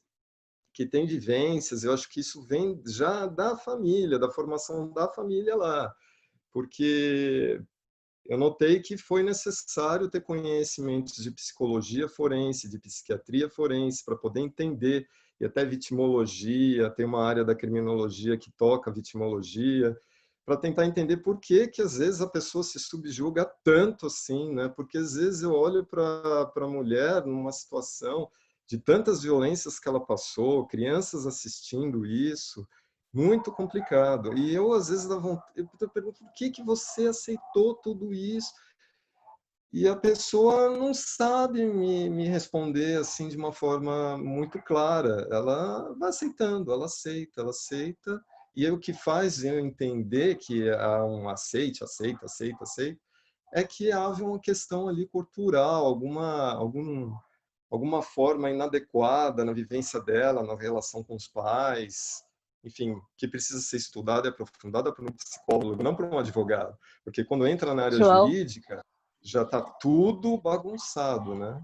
que têm vivências, eu acho que isso vem já da família, da formação da família lá, porque eu notei que foi necessário ter conhecimentos de psicologia forense, de psiquiatria forense, para poder entender, e até vitimologia, tem uma área da criminologia que toca vitimologia, para tentar entender por que às vezes a pessoa se subjuga tanto assim, né? Porque às vezes eu olho para a mulher numa situação de tantas violências que ela passou, crianças assistindo isso, muito complicado. E eu, às vezes, eu pergunto, por que você aceitou tudo isso? E a pessoa não sabe me responder assim de uma forma muito clara. Ela vai aceitando, ela aceita. E aí, o que faz eu entender que há um aceita, é que há uma questão ali cultural, alguma forma inadequada na vivência dela, na relação com os pais, enfim, que precisa ser estudada e aprofundada por um psicólogo, não por um advogado. Porque quando entra na área jurídica, já está tudo bagunçado, né?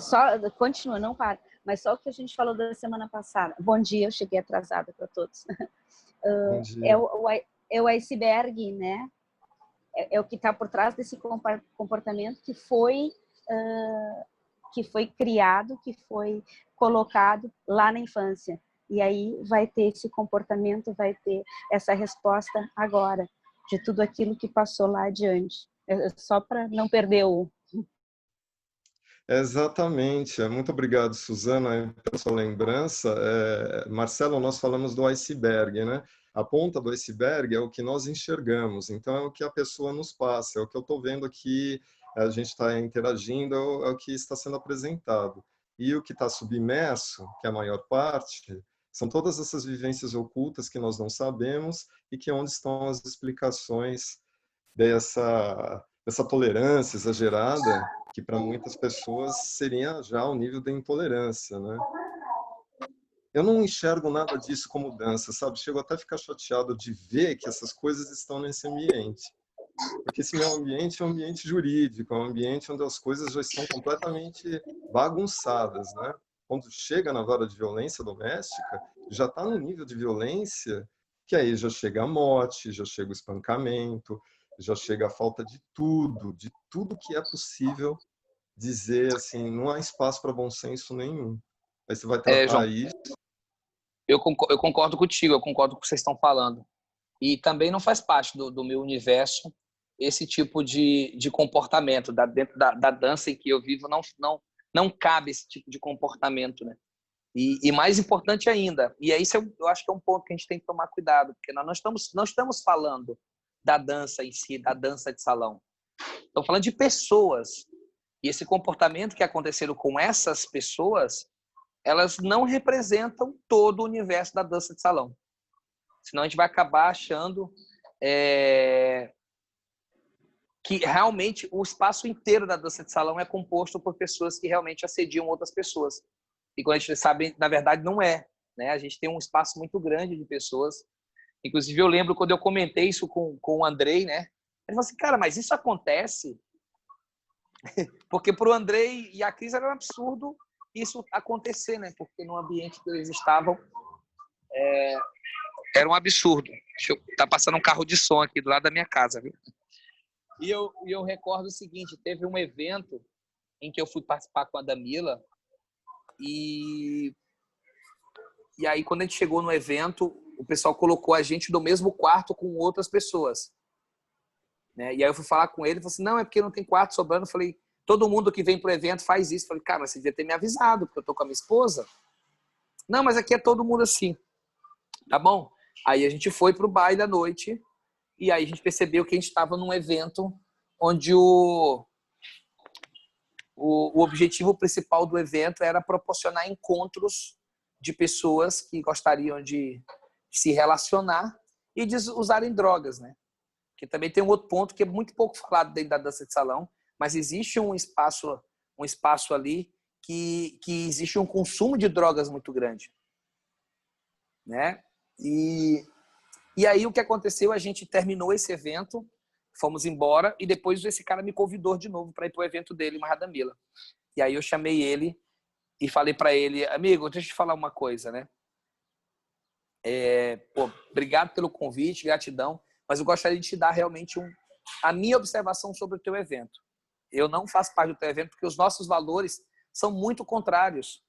Só continua, não para. Mas só o que a gente falou da semana passada. Bom dia, eu cheguei atrasada para todos. Bom é dia. o iceberg, né? É o que está por trás desse comportamento que foi criado, que foi colocado lá na infância. E aí vai ter esse comportamento, vai ter essa resposta agora, de tudo aquilo que passou lá adiante. Só para não perder o... Exatamente. Muito obrigado, Suzana, pela sua lembrança. Marcelo, nós falamos do iceberg, né? A ponta do iceberg é o que nós enxergamos, então é o que a pessoa nos passa, é o que eu estou vendo aqui, a gente está interagindo, é o que está sendo apresentado. E o que está submerso, que é a maior parte, são todas essas vivências ocultas que nós não sabemos e que é onde estão as explicações dessa tolerância exagerada, que para muitas pessoas seria já o nível da intolerância, né? Eu não enxergo nada disso como dança, sabe? Chego até a ficar chateado de ver que essas coisas estão nesse ambiente. Porque esse meu ambiente é um ambiente jurídico, é um ambiente onde as coisas já estão completamente bagunçadas, né? Quando chega na vara de violência doméstica, já está no nível de violência que aí já chega a morte, já chega o espancamento, já chega a falta de tudo que é possível dizer assim, não há espaço para bom senso nenhum. Aí você vai João, tratar isso. eu concordo contigo, eu concordo com o que vocês estão falando. E também não faz parte do meu universo esse tipo de comportamento. Dentro da dança em que eu vivo, não cabe esse tipo de comportamento, né? E mais importante ainda, e isso eu acho que é um ponto que a gente tem que tomar cuidado, porque nós não estamos falando da dança em si, da dança de salão. Estamos falando de pessoas. E esse comportamento que aconteceram com essas pessoas, elas não representam todo o universo da dança de salão. Senão a gente vai acabar achando que realmente o espaço inteiro da dança de salão é composto por pessoas que realmente assediam outras pessoas. E quando a gente sabe, na verdade, não é. Né? A gente tem um espaço muito grande de pessoas. Inclusive, eu lembro quando eu comentei isso com o Andrei, né? Ele falou assim, cara, mas isso acontece? Porque para o Andrei e a Cris era um absurdo isso acontecer, né? Porque no ambiente que eles estavam era um absurdo. Tá passando um carro de som aqui do lado da minha casa, viu? E eu recordo o seguinte, teve um evento em que eu fui participar com a Damila e aí quando a gente chegou no evento, o pessoal colocou a gente no mesmo quarto com outras pessoas. Né? E aí eu fui falar com ele, falou assim, não, é porque não tem quarto sobrando. Eu falei, todo mundo que vem pro evento faz isso. Eu falei, cara, mas você devia ter me avisado, porque eu tô com a minha esposa. Não, mas aqui é todo mundo assim. Tá bom? Aí a gente foi pro baile à noite e aí a gente percebeu que a gente estava num evento onde o objetivo principal do evento era proporcionar encontros de pessoas que gostariam de se relacionar e de usarem drogas, né? Que também tem um outro ponto que é muito pouco falado dentro da dança de salão, mas existe um espaço ali que existe um consumo de drogas muito grande, né? E aí o que aconteceu? A gente terminou esse evento, fomos embora e depois esse cara me convidou de novo para ir para o evento dele, em Radamila. E aí eu chamei ele e falei para ele, amigo, deixa eu te falar uma coisa, né? Obrigado pelo convite, gratidão, mas eu gostaria de te dar realmente a minha observação sobre o teu evento. Eu não faço parte do teu evento porque os nossos valores são muito contrários.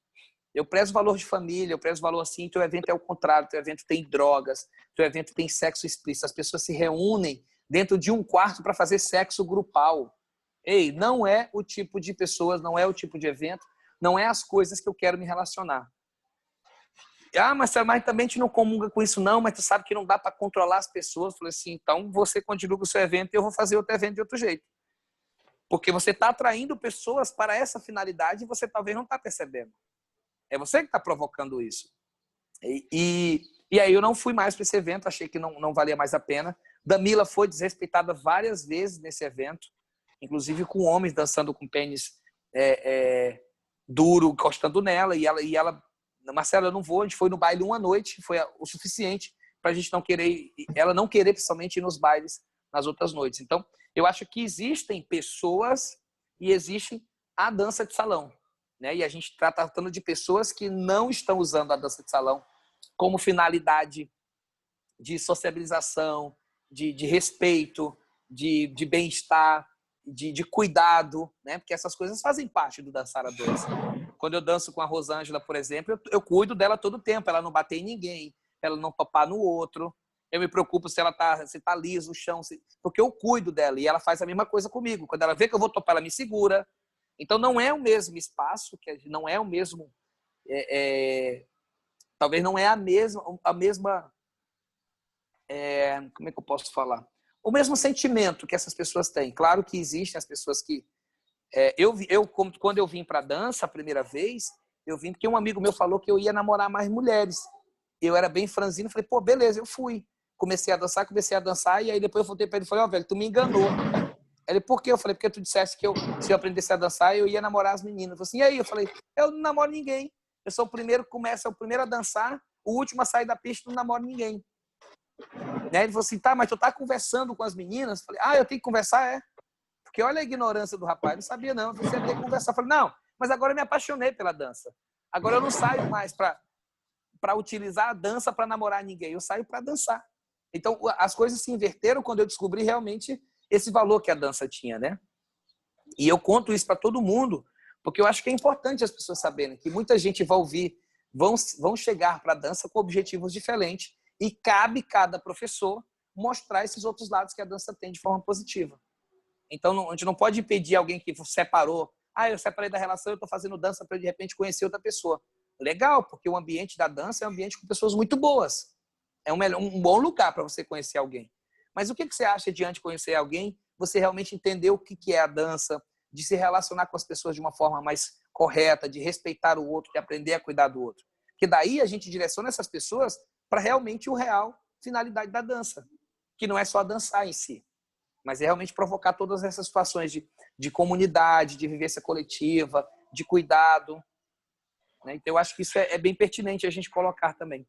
Eu prezo o valor de família, eu prezo o valor assim, teu evento é o contrário, teu evento tem drogas, teu evento tem sexo explícito, as pessoas se reúnem dentro de um quarto para fazer sexo grupal. Ei, não é o tipo de pessoas, não é o tipo de evento, não é as coisas que eu quero me relacionar. Ah, mas também a gente não comunga com isso não, mas tu sabe que não dá para controlar as pessoas. Eu falei assim, então você continua com o seu evento e eu vou fazer outro evento de outro jeito. Porque você está atraindo pessoas para essa finalidade e você talvez não está percebendo. É você que está provocando isso. E aí eu não fui mais para esse evento, achei que não valia mais a pena. Damila foi desrespeitada várias vezes nesse evento, inclusive com homens dançando com pênis duro, encostando nela, e ela Marcela, eu não vou, a gente foi no baile uma noite, foi o suficiente para a gente não querer, ela não querer principalmente ir nos bailes nas outras noites. Então, eu acho que existem pessoas e existe a dança de salão. Né? E a gente está tratando de pessoas que não estão usando a dança de salão como finalidade de sociabilização, de respeito, de bem-estar, de cuidado, né? Porque essas coisas fazem parte do dançar a dois. Quando eu danço com a Rosângela, por exemplo, eu cuido dela todo o tempo, ela não bater em ninguém, ela não topar no outro. Eu me preocupo se ela se tá liso o chão, porque eu cuido dela e ela faz a mesma coisa comigo. Quando ela vê que eu vou topar, ela me segura. Então não é o mesmo espaço, não é o mesmo, talvez não é a mesma, como é que eu posso falar? O mesmo sentimento que essas pessoas têm. Claro que existem as pessoas que quando eu vim para dança a primeira vez, eu vim porque um amigo meu falou que eu ia namorar mais mulheres. Eu era bem franzino, falei, pô, beleza, eu fui. Comecei a dançar, e aí depois eu voltei para ele e falei, ó, velho, tu me enganou. Ele, por quê? Eu falei, porque tu disseste que se eu aprendesse a dançar, eu ia namorar as meninas. Ele falou assim, e aí? Eu falei, eu não namoro ninguém. Eu sou o primeiro que começa, o primeiro a dançar, o último a sair da pista, não namoro ninguém. Né? Ele falou assim, tá, mas tu tá conversando com as meninas? Eu falei, eu tenho que conversar, Porque olha a ignorância do rapaz, não sabia não, você ia ter que conversar. Eu falei, não, mas agora eu me apaixonei pela dança. Agora eu não saio mais para utilizar a dança para namorar ninguém, eu saio para dançar. Então, as coisas se inverteram quando eu descobri realmente esse valor que a dança tinha, né? E eu conto isso para todo mundo, porque eu acho que é importante as pessoas saberem que muita gente vai ouvir, vão chegar para a dança com objetivos diferentes e cabe cada professor mostrar esses outros lados que a dança tem de forma positiva. Então, a gente não pode impedir alguém que separou. Eu separei da relação, eu estou fazendo dança para, de repente, conhecer outra pessoa. Legal, porque o ambiente da dança é um ambiente com pessoas muito boas. É um bom lugar para você conhecer alguém. Mas o que você acha de, antes de conhecer alguém, você realmente entender o que é a dança, de se relacionar com as pessoas de uma forma mais correta, de respeitar o outro, de aprender a cuidar do outro? Porque daí a gente direciona essas pessoas para realmente o real finalidade da dança, que não é só dançar em si, mas é realmente provocar todas essas situações de comunidade, de vivência coletiva, de cuidado. Então, eu acho que isso é bem pertinente a gente colocar também.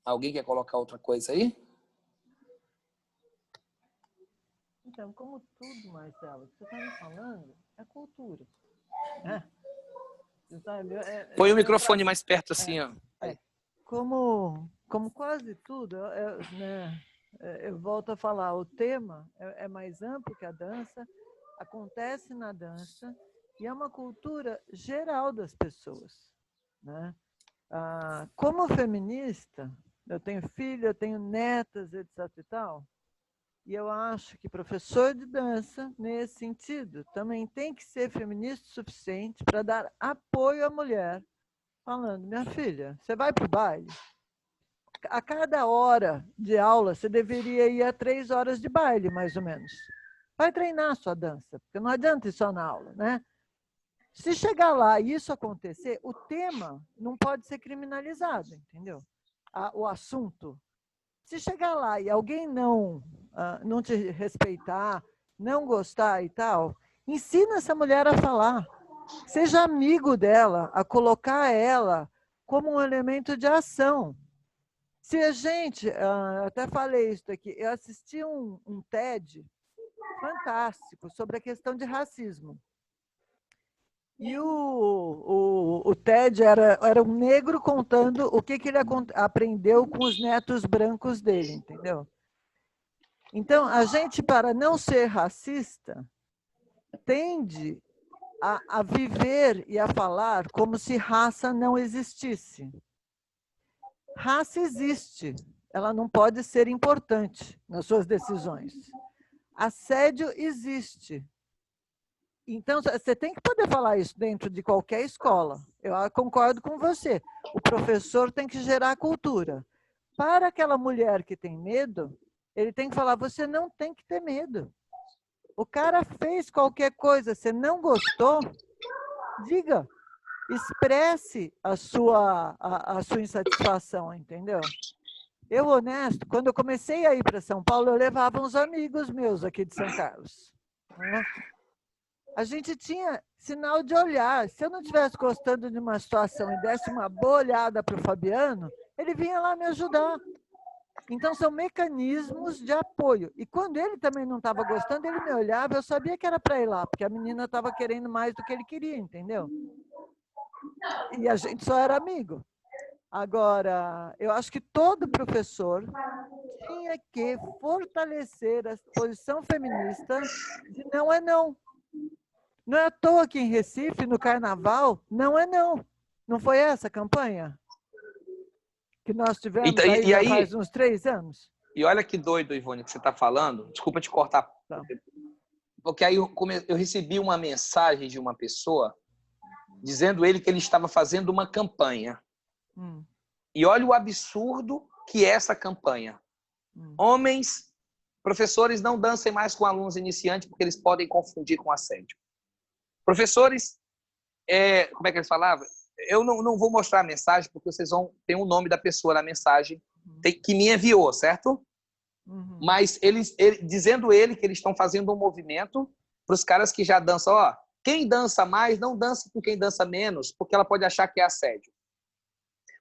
Alguém quer colocar outra coisa aí? Então, como tudo, Marcelo, que você está me falando é cultura. Né? Sabe? Põe o microfone mais perto assim, ó. Como quase tudo, eu volto a falar, o tema é mais amplo que a dança, acontece na dança e é uma cultura geral das pessoas. Né? Como feminista, eu tenho filha, eu tenho netas, etc. e tal, e eu acho que professor de dança, nesse sentido, também tem que ser feminista o suficiente para dar apoio à mulher, falando, minha filha, você vai para o baile? A cada hora de aula, você deveria ir a 3 horas de baile, mais ou menos. Vai treinar a sua dança, porque não adianta ir só na aula, né? Se chegar lá e isso acontecer, o tema não pode ser criminalizado, entendeu? O assunto. Se chegar lá e alguém não te respeitar, não gostar e tal, ensina essa mulher a falar. Seja amigo dela, a colocar ela como um elemento de ação. Se a gente, até falei isso aqui, eu assisti um TED fantástico sobre a questão de racismo. E o TED era um negro contando o que ele aprendeu com os netos brancos dele, entendeu? Então, a gente, para não ser racista, tende a viver e a falar como se raça não existisse. Raça existe, ela não pode ser importante nas suas decisões. Assédio existe. Então, você tem que poder falar isso dentro de qualquer escola. Eu concordo com você. O professor tem que gerar cultura. Para aquela mulher que tem medo, ele tem que falar, você não tem que ter medo. O cara fez qualquer coisa, você não gostou, diga. Expresse a sua insatisfação, entendeu? Eu, honesto, quando eu comecei a ir para São Paulo, eu levava uns amigos meus aqui de São Carlos. Né? A gente tinha sinal de olhar. Se eu não estivesse gostando de uma situação e desse uma boa olhada para o Fabiano, ele vinha lá me ajudar. Então, são mecanismos de apoio. E quando ele também não estava gostando, ele me olhava, eu sabia que era para ir lá, porque a menina estava querendo mais do que ele queria, entendeu? E a gente só era amigo. Agora, eu acho que todo professor tinha que fortalecer a posição feminista de não é não. Não é à toa que em Recife, no Carnaval, não é não. Não foi essa a campanha que nós tivemos aí já faz uns 3 anos? E olha que doido, Ivone, que você está falando. Desculpa te cortar. Tá. Porque aí eu recebi uma mensagem de uma pessoa dizendo ele que ele estava fazendo uma campanha. E olha o absurdo que é essa campanha. Homens, professores, não dancem mais com alunos iniciantes porque eles podem confundir com assédio. Professores, como é que eles falavam? Eu não vou mostrar a mensagem porque vocês vão ter o nome da pessoa na mensagem que me enviou, certo? Mas dizendo ele que eles estão fazendo um movimento para os caras que já dançam, ó, quem dança mais, não dança com quem dança menos, porque ela pode achar que é assédio.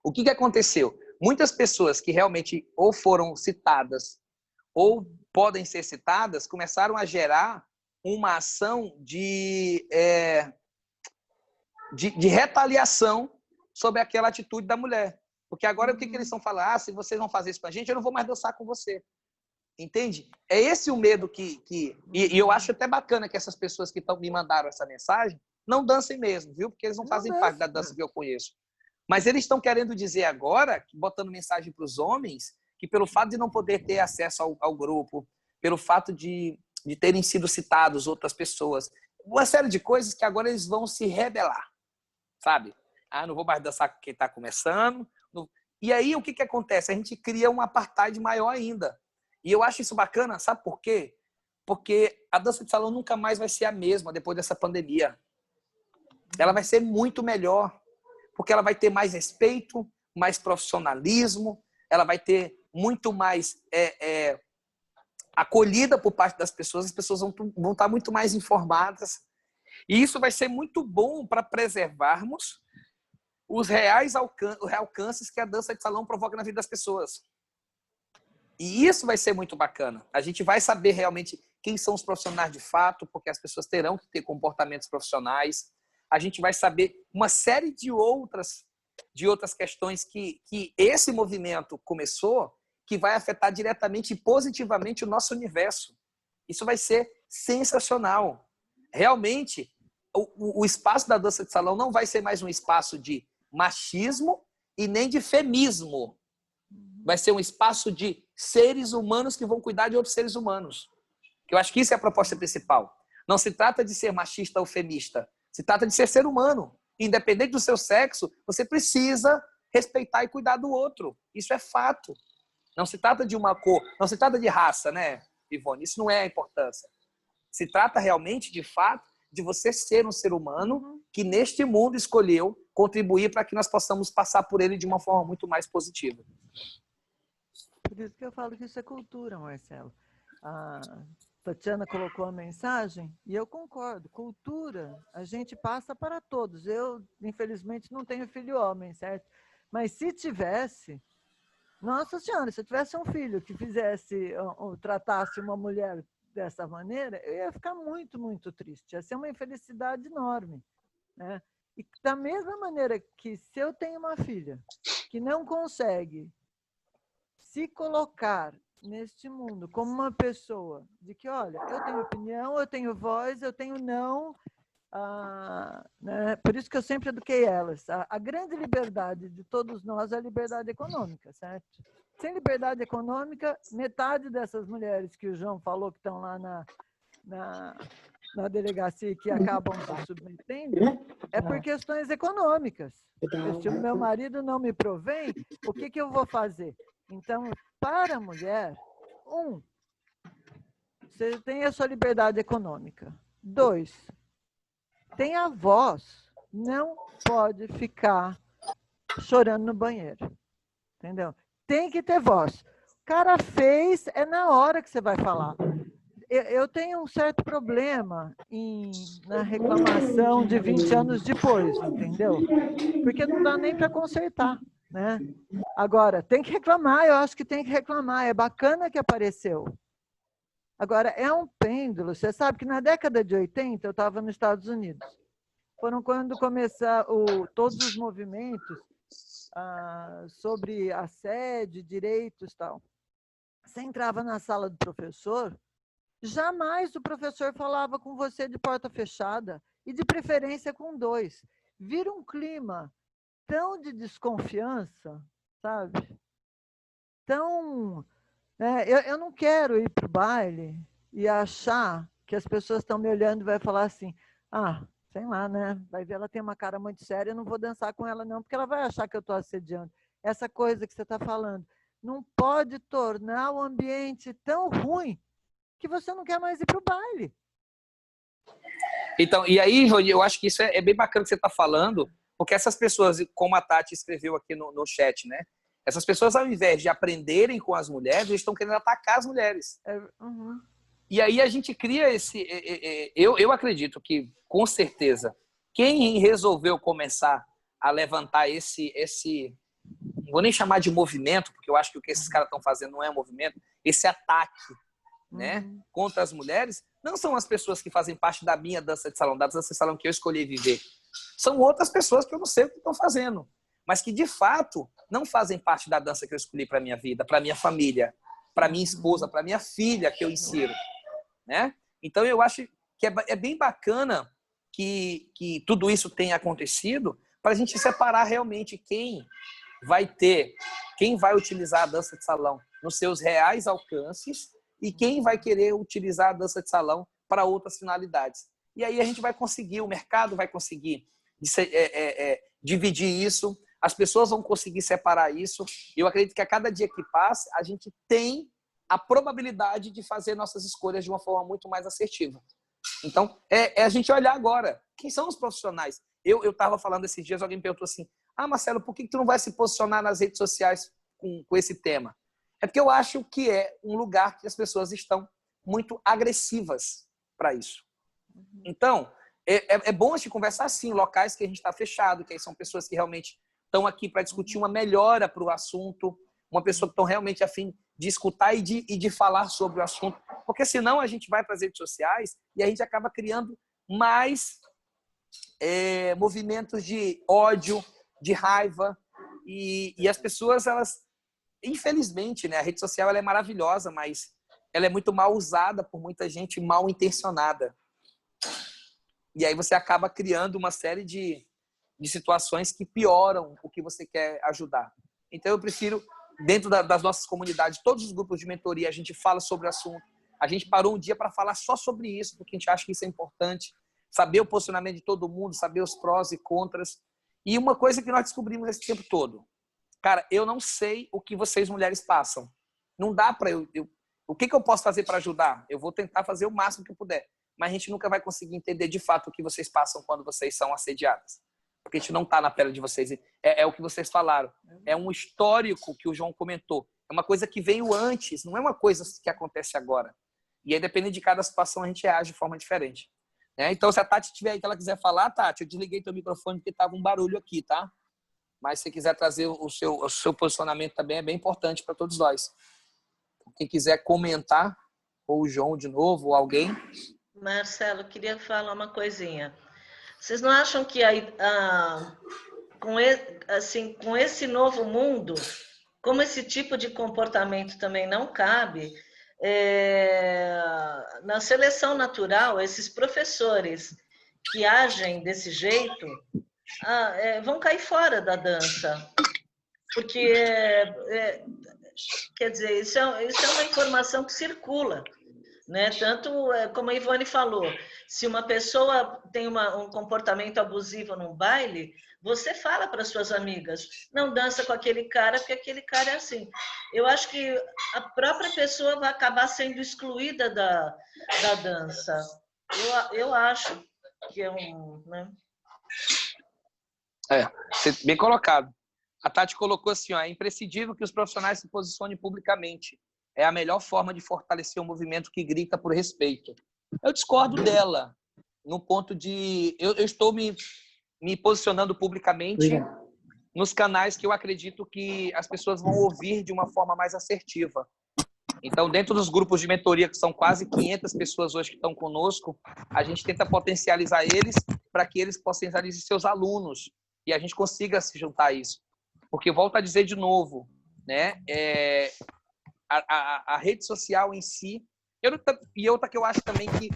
O que aconteceu? Muitas pessoas que realmente ou foram citadas ou podem ser citadas começaram a gerar uma ação de retaliação sobre aquela atitude da mulher. Porque agora o que eles estão falando? Ah, se vocês não fazem isso com a gente, eu não vou mais dançar com você. Entende? É esse o medo e eu acho até bacana que essas pessoas que me mandaram essa mensagem não dancem mesmo, viu? Porque eles não fazem parte da dança que eu conheço. Mas eles estão querendo dizer agora, botando mensagem para os homens, que pelo fato de não poder ter acesso ao grupo, pelo fato de terem sido citados outras pessoas, uma série de coisas que agora eles vão se rebelar, sabe? Ah, não vou mais dançar com quem está começando. E aí o que acontece? A gente cria um apartheid maior ainda. E eu acho isso bacana, sabe por quê? Porque a dança de salão nunca mais vai ser a mesma depois dessa pandemia. Ela vai ser muito melhor, porque ela vai ter mais respeito, mais profissionalismo, ela vai ter muito mais acolhida por parte das pessoas, as pessoas vão estar muito mais informadas. E isso vai ser muito bom para preservarmos os reais alcances que a dança de salão provoca na vida das pessoas. E isso vai ser muito bacana. A gente vai saber realmente quem são os profissionais de fato, porque as pessoas terão que ter comportamentos profissionais. A gente vai saber uma série de outras questões que esse movimento começou, que vai afetar diretamente e positivamente o nosso universo. Isso vai ser sensacional. Realmente, o espaço da dança de salão não vai ser mais um espaço de machismo e nem de femismo. Vai ser um espaço de seres humanos que vão cuidar de outros seres humanos. Eu acho que isso é a proposta principal. Não se trata de ser machista ou femista. Se trata de ser humano. Independente do seu sexo, você precisa respeitar e cuidar do outro. Isso é fato. Não se trata de uma cor, não se trata de raça, né, Ivone? Isso não é a importância. Se trata realmente, de fato, de você ser um ser humano que neste mundo escolheu contribuir para que nós possamos passar por ele de uma forma muito mais positiva. Por isso que eu falo que isso é cultura, Marcelo. A Tatiana colocou a mensagem e eu concordo. Cultura, a gente passa para todos. Eu, infelizmente, não tenho filho homem, certo? Mas se tivesse, nossa senhora, se eu tivesse um filho que fizesse ou tratasse uma mulher dessa maneira, eu ia ficar muito, muito triste. Ia ser uma infelicidade enorme, né? E da mesma maneira que se eu tenho uma filha que não consegue se colocar neste mundo como uma pessoa de que, olha, eu tenho opinião, eu tenho voz, eu tenho não, né? Por isso que eu sempre eduquei elas. A grande liberdade de todos nós é a liberdade econômica, certo? Sem liberdade econômica, metade dessas mulheres que o João falou que estão lá na delegacia e que acabam se submetendo, é por questões econômicas. Se o meu marido não me provém, o que eu vou fazer? Então, para a mulher, você tem a sua liberdade econômica. 2, tem a voz. Não pode ficar chorando no banheiro. Entendeu? Tem que ter voz. O cara fez, é na hora que você vai falar. Eu tenho um certo problema na reclamação de 20 anos depois, entendeu? Porque não dá nem para consertar, né? Agora, tem que reclamar, eu acho que tem que reclamar. É bacana que apareceu. Agora, é um pêndulo. Você sabe que na década de 80, eu estava nos Estados Unidos. Foram quando começaram todos os movimentos sobre assédio, direitos e tal. Você entrava na sala do professor, jamais o professor falava com você de porta fechada, e de preferência com 2. Vira um clima tão de desconfiança, sabe? Tão... eu não quero ir para o baile e achar que as pessoas estão me olhando e vai falar assim, sei lá, né? Vai ver, ela tem uma cara muito séria, eu não vou dançar com ela não, porque ela vai achar que eu estou assediando. Essa coisa que você está falando. Não pode tornar o ambiente tão ruim que você não quer mais ir para o baile. Então, e aí, Rony, eu acho que isso é bem bacana que você está falando, porque essas pessoas, como a Tati escreveu aqui no chat, né? Essas pessoas, ao invés de aprenderem com as mulheres, eles estão querendo atacar as mulheres. Uhum. E aí a gente cria esse... Eu acredito que, com certeza, quem resolveu começar a levantar esse... Não vou nem chamar de movimento, porque eu acho que o que esses caras estão fazendo não é um movimento, esse ataque, né, contra as mulheres, não são as pessoas que fazem parte da minha dança de salão, da dança de salão que eu escolhi viver. São outras pessoas que eu não sei o que estão fazendo, mas que, de fato, não fazem parte da dança que eu escolhi para minha vida, para minha família, para minha esposa, para minha filha que eu insiro, né? Então, eu acho que é bem bacana que tudo isso tenha acontecido para a gente separar realmente quem vai utilizar a dança de salão nos seus reais alcances e quem vai querer utilizar a dança de salão para outras finalidades. E aí a gente vai conseguir, o mercado vai conseguir dividir isso, as pessoas vão conseguir separar isso. Eu acredito que a cada dia que passa, a gente tem a probabilidade de fazer nossas escolhas de uma forma muito mais assertiva. Então, é a gente olhar agora. Quem são os profissionais? Eu estava falando esses dias, alguém me perguntou assim, Marcelo, por que tu não vai se posicionar nas redes sociais com esse tema? É porque eu acho que é um lugar que as pessoas estão muito agressivas para isso. Então, é bom a gente conversar assim, locais que a gente está fechado, que aí são pessoas que realmente estão aqui para discutir uma melhora para o assunto, uma pessoa que estão realmente a fim de escutar e de falar sobre o assunto. Porque senão a gente vai para as redes sociais e a gente acaba criando mais movimentos de ódio, de raiva, e as pessoas, elas, infelizmente, né, a rede social ela é maravilhosa, mas ela é muito mal usada por muita gente mal intencionada. E aí você acaba criando uma série de situações que pioram o que você quer ajudar. Então eu prefiro, dentro das nossas comunidades, todos os grupos de mentoria, a gente fala sobre o assunto. A gente parou um dia para falar só sobre isso, porque a gente acha que isso é importante. Saber o posicionamento de todo mundo, saber os prós e contras. E uma coisa que nós descobrimos esse tempo todo. Cara, eu não sei o que vocês mulheres passam. Não dá para o que eu posso fazer para ajudar? Eu vou tentar fazer o máximo que eu puder. Mas a gente nunca vai conseguir entender de fato o que vocês passam quando vocês são assediadas. Porque a gente não está na pele de vocês. É o que vocês falaram. É um histórico que o João comentou. É uma coisa que veio antes, não é uma coisa que acontece agora. E aí, dependendo de cada situação, a gente reage de forma diferente. Então, se a Tati tiver aí que ela quiser falar, Tati, eu desliguei teu microfone porque estava um barulho aqui, tá? Mas se você quiser trazer o seu posicionamento também, é bem importante para todos nós. Quem quiser comentar, ou o João de novo, ou alguém. Marcelo, queria falar uma coisinha. Vocês não acham que com esse novo mundo, como esse tipo de comportamento também não cabe, na seleção natural, esses professores que agem desse jeito vão cair fora da dança? Porque, quer dizer, isso é uma informação que circula. Né? Tanto como a Ivone falou, se uma pessoa tem um comportamento abusivo num baile, você fala para suas amigas, não dança com aquele cara, porque aquele cara é assim. Eu acho que a própria pessoa vai acabar sendo excluída da dança. Eu acho que é um... Né? Bem colocado. A Tati colocou assim, é imprescindível que os profissionais se posicionem publicamente. É a melhor forma de fortalecer um movimento que grita por respeito. Eu discordo dela, no ponto de... Eu estou me posicionando publicamente nos canais que eu acredito que as pessoas vão ouvir de uma forma mais assertiva. Então, dentro dos grupos de mentoria, que são quase 500 pessoas hoje que estão conosco, a gente tenta potencializar eles para que eles potencializem seus alunos e a gente consiga se juntar a isso. Porque, volto a dizer de novo, né? A rede social em si... E outra que eu acho também que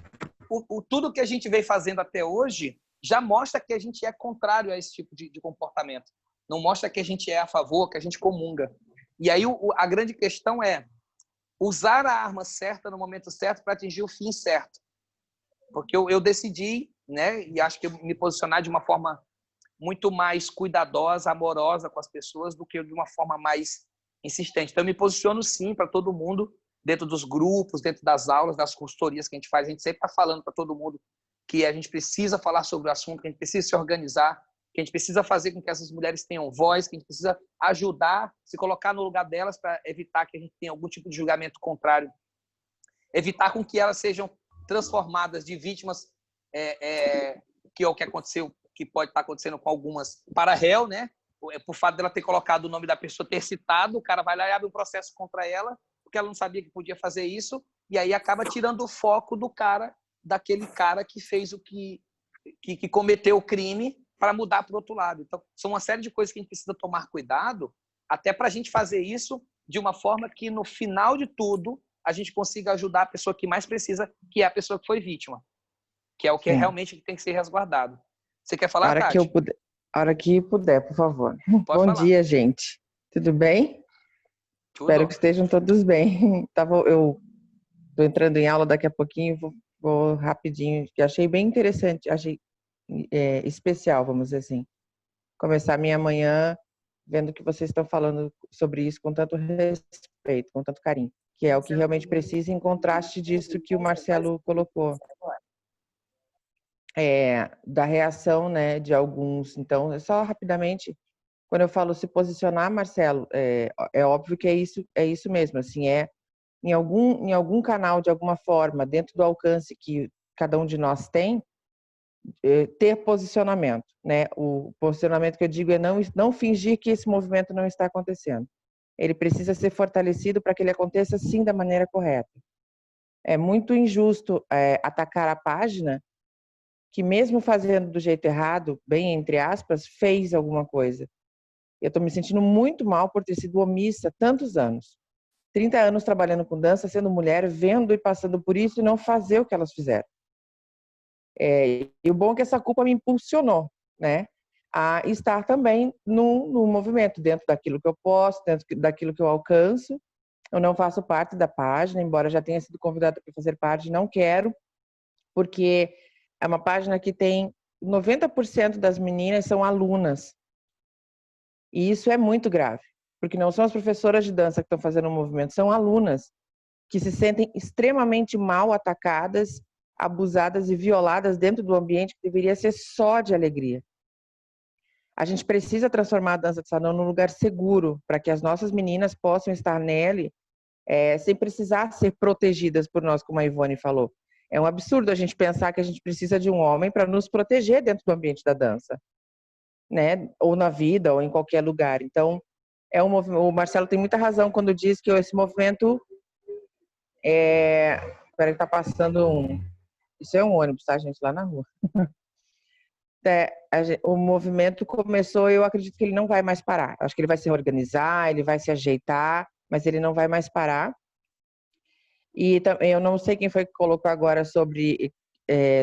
tudo que a gente vem fazendo até hoje já mostra que a gente é contrário a esse tipo de comportamento. Não mostra que a gente é a favor, que a gente comunga. E aí a grande questão é usar a arma certa no momento certo para atingir o fim certo. Porque eu decidi, né, e acho que me posicionar de uma forma muito mais cuidadosa, amorosa com as pessoas do que de uma forma mais insistente. Então, eu me posiciono sim para todo mundo, dentro dos grupos, dentro das aulas, das consultorias que a gente faz. A gente sempre está falando para todo mundo que a gente precisa falar sobre o assunto, que a gente precisa se organizar, que a gente precisa fazer com que essas mulheres tenham voz, que a gente precisa ajudar, se colocar no lugar delas para evitar que a gente tenha algum tipo de julgamento contrário, evitar com que elas sejam transformadas de vítimas, que é o que aconteceu, que pode estar acontecendo com algumas, para réu, né? Por fato dela ter colocado o nome da pessoa, ter citado, o cara vai lá e abre um processo contra ela, porque ela não sabia que podia fazer isso, e aí acaba tirando o foco do cara, daquele cara que fez que cometeu o crime, para mudar para o outro lado. Então, são uma série de coisas que a gente precisa tomar cuidado, até para a gente fazer isso de uma forma que, no final de tudo, a gente consiga ajudar a pessoa que mais precisa, que é a pessoa que foi vítima, que é o que realmente tem que ser resguardado. Você quer falar, Tati? A hora que puder, por favor. Pode Bom falar. dia, gente. Tudo bem? Tudo. Espero que estejam todos bem. Eu estou entrando em aula daqui a pouquinho, vou rapidinho, que achei bem interessante, achei especial, vamos dizer assim. Começar minha manhã vendo que vocês estão falando sobre isso com tanto respeito, com tanto carinho, que é o que realmente precisa, em contraste disso que o Marcelo colocou. Da reação, né, de alguns. Então, só rapidamente, quando eu falo se posicionar, Marcelo, é óbvio que é isso mesmo, assim, em algum canal, de alguma forma, dentro do alcance que cada um de nós tem, ter posicionamento, né? O posicionamento que eu digo é não fingir que esse movimento não está acontecendo. Ele precisa ser fortalecido para que ele aconteça, sim, da maneira correta. É muito injusto atacar a página que, mesmo fazendo do jeito errado, bem entre aspas, fez alguma coisa. Eu estou me sentindo muito mal por ter sido omissa tantos anos. 30 anos trabalhando com dança, sendo mulher, vendo e passando por isso e não fazer o que elas fizeram. E o bom é que essa culpa me impulsionou, né, a estar também no movimento, dentro daquilo que eu posso, dentro daquilo que eu alcanço. Eu não faço parte da página, embora já tenha sido convidada para fazer parte, não quero, porque é uma página que tem 90% das meninas são alunas. E isso é muito grave, porque não são as professoras de dança que estão fazendo o movimento, são alunas que se sentem extremamente mal atacadas, abusadas e violadas dentro do ambiente que deveria ser só de alegria. A gente precisa transformar a dança de salão num lugar seguro, para que as nossas meninas possam estar nele, sem precisar ser protegidas por nós, como a Ivone falou. É um absurdo a gente pensar que a gente precisa de um homem para nos proteger dentro do ambiente da dança, né? Ou na vida, ou em qualquer lugar. Então, o Marcelo tem muita razão quando diz que esse movimento Espera que tá passando Isso é um ônibus, tá, gente? Lá na rua. O movimento começou, eu acredito que ele não vai mais parar. Acho que ele vai se organizar, ele vai se ajeitar, mas ele não vai mais parar. E eu não sei quem foi que colocou agora sobre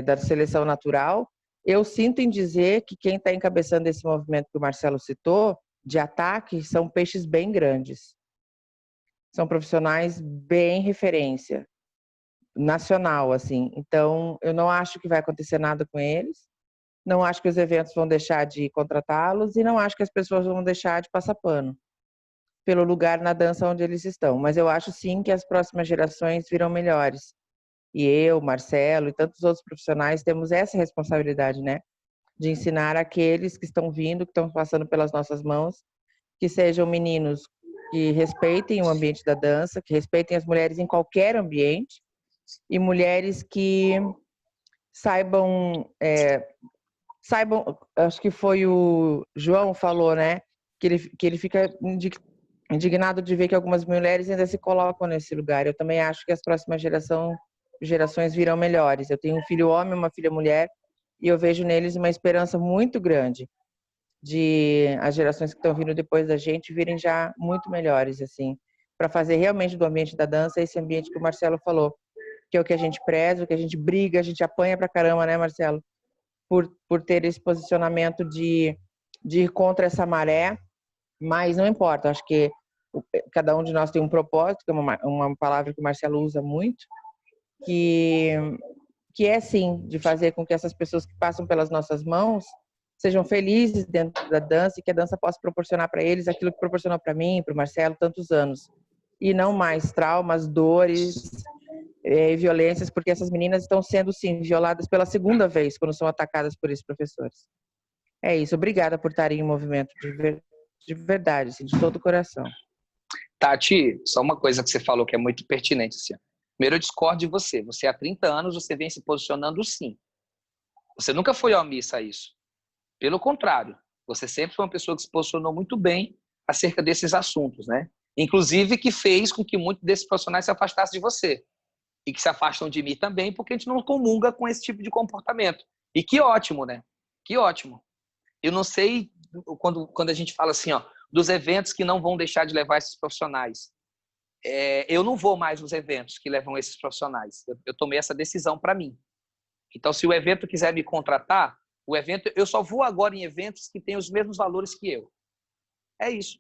da seleção natural. Eu sinto em dizer que quem está encabeçando esse movimento que o Marcelo citou, de ataque, são peixes bem grandes. São profissionais bem referência, nacional, assim. Então, eu não acho que vai acontecer nada com eles. Não acho que os eventos vão deixar de contratá-los e não acho que as pessoas vão deixar de passar pano pelo lugar na dança onde eles estão. Mas eu acho, sim, que as próximas gerações virão melhores. E eu, Marcelo e tantos outros profissionais temos essa responsabilidade, né? De ensinar aqueles que estão vindo, que estão passando pelas nossas mãos, que sejam meninos que respeitem o ambiente da dança, que respeitem as mulheres em qualquer ambiente, e mulheres que saibam, acho que foi o João falou, né? Que ele fica indignado de ver que algumas mulheres ainda se colocam nesse lugar. Eu também acho que as próximas gerações virão melhores. Eu tenho um filho homem, uma filha mulher, e eu vejo neles uma esperança muito grande. as gerações que estão vindo depois da gente virem já muito melhores, assim, para fazer realmente do ambiente da dança esse ambiente que o Marcelo falou, que é o que a gente preza, o que a gente briga, a gente apanha pra caramba, né, Marcelo? Por ter esse posicionamento de ir contra essa maré, mas não importa, acho que cada um de nós tem um propósito, que é uma palavra que o Marcelo usa muito, que é, sim, de fazer com que essas pessoas que passam pelas nossas mãos sejam felizes dentro da dança e que a dança possa proporcionar para eles aquilo que proporcionou para mim, para o Marcelo, tantos anos. E não mais traumas, dores e violências, porque essas meninas estão sendo, sim, violadas pela segunda vez quando são atacadas por esses professores. É isso. Obrigada por estarem em movimento, de verdade, assim, de todo o coração. Tati, só uma coisa que você falou que é muito pertinente. Assim. Primeiro, eu discordo de você. Você, há 30 anos, você vem se posicionando sim. Você nunca foi omissa a isso. Pelo contrário, você sempre foi uma pessoa que se posicionou muito bem acerca desses assuntos, né? Inclusive, que fez com que muitos desses profissionais se afastassem de você. E que se afastam de mim também, porque a gente não comunga com esse tipo de comportamento. E que ótimo, né? Que ótimo. Eu não sei, quando a gente fala assim, ó, dos eventos que não vão deixar de levar esses profissionais. Eu não vou mais nos eventos que levam esses profissionais. Eu tomei essa decisão para mim. Então, se o evento quiser me contratar, eu só vou agora em eventos que têm os mesmos valores que eu. É isso.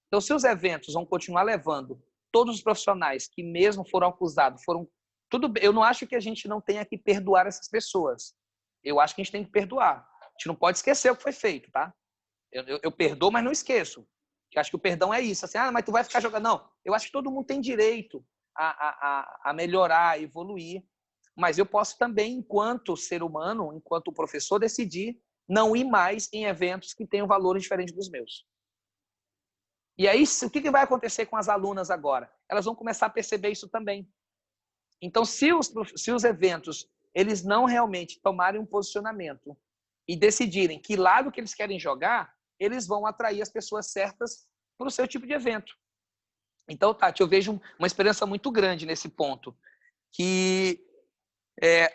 Então, se os eventos vão continuar levando todos os profissionais que mesmo foram acusados, tudo bem. Eu não acho que a gente não tenha que perdoar essas pessoas. Eu acho que a gente tem que perdoar. A gente não pode esquecer o que foi feito, tá? Eu perdoo, mas não esqueço. Eu acho que o perdão é isso. Assim, mas tu vai ficar jogando. Não, eu acho que todo mundo tem direito a melhorar, a evoluir. Mas eu posso também, enquanto ser humano, enquanto professor, decidir não ir mais em eventos que tenham valores diferentes dos meus. E aí, o que vai acontecer com as alunas agora? Elas vão começar a perceber isso também. Então, se os eventos eles não realmente tomarem um posicionamento e decidirem que lado que eles querem jogar, eles vão atrair as pessoas certas para o seu tipo de evento. Então, Tati, eu vejo uma esperança muito grande nesse ponto, que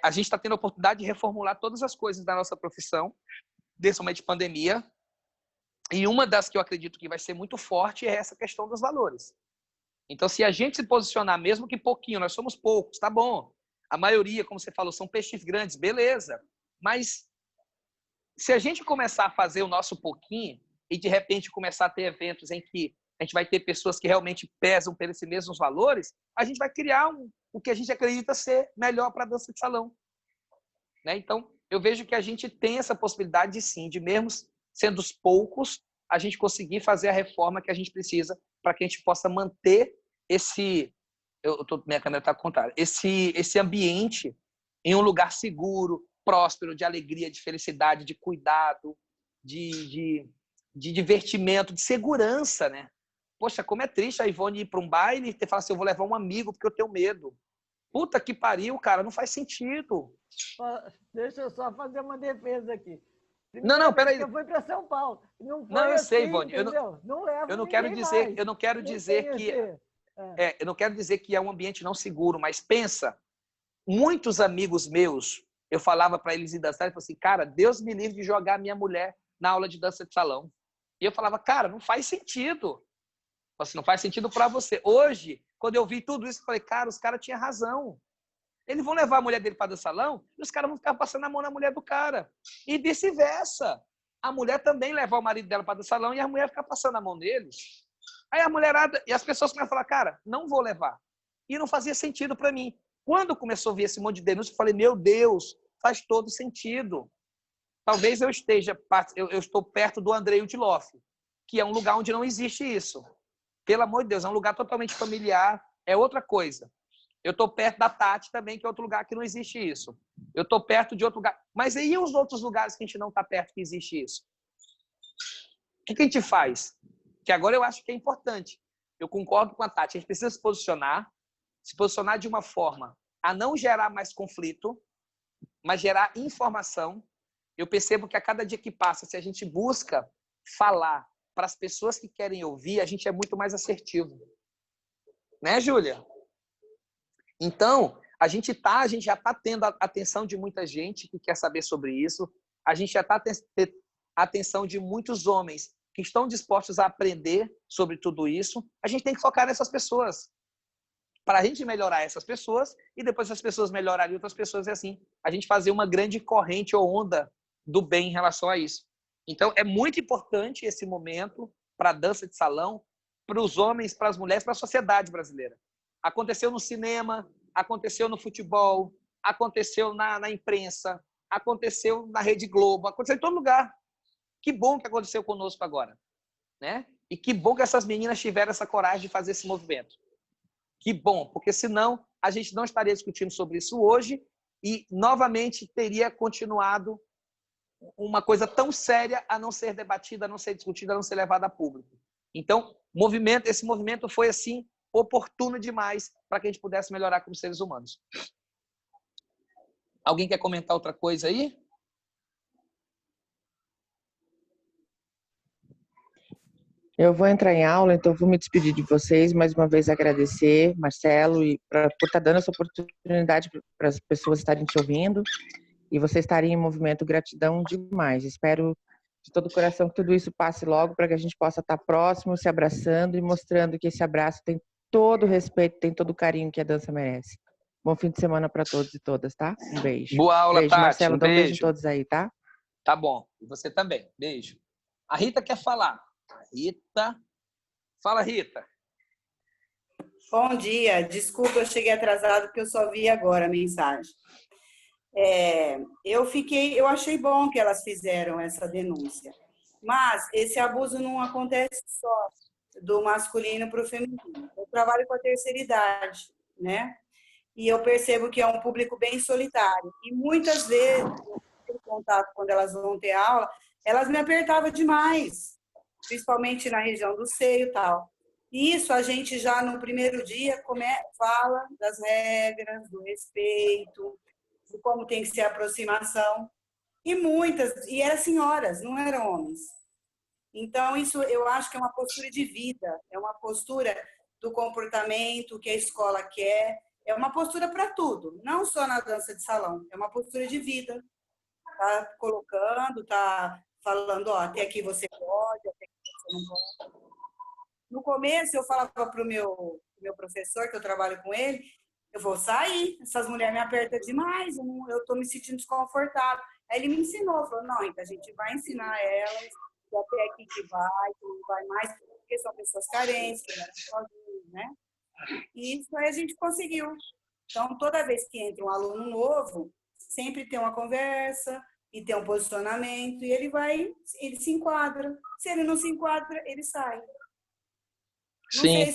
a gente está tendo a oportunidade de reformular todas as coisas da nossa profissão, desse momento de pandemia, e uma das que eu acredito que vai ser muito forte é essa questão dos valores. Então, se a gente se posicionar, mesmo que pouquinho, nós somos poucos, tá bom. A maioria, como você falou, são peixes grandes, beleza. Mas se a gente começar a fazer o nosso pouquinho e, de repente, começar a ter eventos em que a gente vai ter pessoas que realmente pesam por esses mesmos valores, a gente vai criar o que a gente acredita ser melhor para a dança de salão. Né? Então, eu vejo que a gente tem essa possibilidade, sim, de mesmo sendo os poucos, a gente conseguir fazer a reforma que a gente precisa para que a gente possa manter minha câmera está ao contrário, esse ambiente em um lugar seguro, próspero, de alegria, de felicidade, de cuidado, de divertimento, de segurança, né? Poxa, como é triste a Ivone ir para um baile e falar assim, eu vou levar um amigo porque eu tenho medo. Puta que pariu, cara, não faz sentido. Deixa eu só fazer uma defesa aqui. Não, peraí. Eu fui para São Paulo. Não, eu assim, sei, Ivone. Eu não quero dizer que é um ambiente não seguro, mas pensa, muitos amigos meus, eu falava para eles em dançar, eu falava assim, cara, Deus me livre de jogar minha mulher na aula de dança de salão. E eu falava, cara, não faz sentido. Não faz sentido para você. Hoje, quando eu vi tudo isso, eu falei, cara, os caras tinham razão. Eles vão levar a mulher dele para o salão e os caras vão ficar passando a mão na mulher do cara. E vice-versa. A mulher também levar o marido dela para o salão e a mulher ficar passando a mão neles. Aí a mulherada e as pessoas começam a falar, cara, não vou levar. E não fazia sentido para mim. Quando começou a vir esse monte de denúncia, eu falei, meu Deus, faz todo sentido. Talvez eu estou perto do Andrei Udiloff, que é um lugar onde não existe isso. Pelo amor de Deus, é um lugar totalmente familiar, é outra coisa. Eu estou perto da Tati também, que é outro lugar que não existe isso. Eu estou perto de outro lugar. Mas e os outros lugares que a gente não está perto que existe isso? O que a gente faz? Que agora eu acho que é importante. Eu concordo com a Tati. A gente precisa se posicionar de uma forma a não gerar mais conflito, mas gerar informação. Eu percebo que a cada dia que passa, se a gente busca falar para as pessoas que querem ouvir, a gente é muito mais assertivo. Né, Júlia? Então, a gente já está tendo a atenção de muita gente que quer saber sobre isso. A gente já está a atenção de muitos homens que estão dispostos a aprender sobre tudo isso. A gente tem que focar nessas pessoas, para a gente melhorar essas pessoas e depois as pessoas melhorarem outras pessoas e assim a gente fazer uma grande corrente ou onda do bem em relação a isso. Então, é muito importante esse momento para a dança de salão, para os homens, para as mulheres, para a sociedade brasileira. Aconteceu no cinema, aconteceu no futebol, aconteceu na imprensa, aconteceu na Rede Globo, aconteceu em todo lugar. Que bom que aconteceu conosco agora, né? E que bom que essas meninas tiveram essa coragem de fazer esse movimento. Que bom, porque senão a gente não estaria discutindo sobre isso hoje e novamente teria continuado uma coisa tão séria a não ser debatida, a não ser discutida, a não ser levada a público. Então, esse movimento foi assim oportuno demais para que a gente pudesse melhorar como seres humanos. Alguém quer comentar outra coisa aí? Eu vou entrar em aula, então vou me despedir de vocês, mais uma vez agradecer, Marcelo, e por estar dando essa oportunidade para as pessoas estarem te ouvindo e vocês estarem em movimento. Gratidão demais. Espero de todo o coração que tudo isso passe logo para que a gente possa estar próximo, se abraçando e mostrando que esse abraço tem todo o respeito, tem todo o carinho que a dança merece. Bom fim de semana para todos e todas, tá? Um beijo. Boa aula, beijo, Tati. Marcelo, dá um beijo em todos aí, tá? Tá bom. E você também. Beijo. A Rita quer falar. Rita. Fala, Rita. Bom dia. Desculpa, eu cheguei atrasado porque eu só vi agora a mensagem. Eu achei bom que elas fizeram essa denúncia. Mas esse abuso não acontece só do masculino para o feminino. Eu trabalho com a terceira idade, né? E eu percebo que é um público bem solitário. E muitas vezes, no contato, quando elas vão ter aula, elas me apertavam demais, principalmente na região do seio e tal. E isso a gente já no primeiro dia fala das regras, do respeito, de como tem que ser a aproximação. E eram senhoras, não eram homens. Então, isso eu acho que é uma postura de vida, é uma postura do comportamento que a escola quer, é uma postura para tudo, não só na dança de salão, é uma postura de vida. Tá colocando, tá falando, ó, até aqui você pode, até aqui você não pode. No começo, eu falava para o meu professor, que eu trabalho com ele, eu vou sair, essas mulheres me apertam demais, eu estou me sentindo desconfortável. Aí ele me ensinou, falou, não, então a gente vai ensinar elas, até aqui que não vai mais, porque são pessoas carentes, que eram sozinhas, né? E isso aí a gente conseguiu. Então, toda vez que entra um aluno novo, sempre tem uma conversa e tem um posicionamento, e ele se enquadra. Se ele não se enquadra, ele sai. Sim.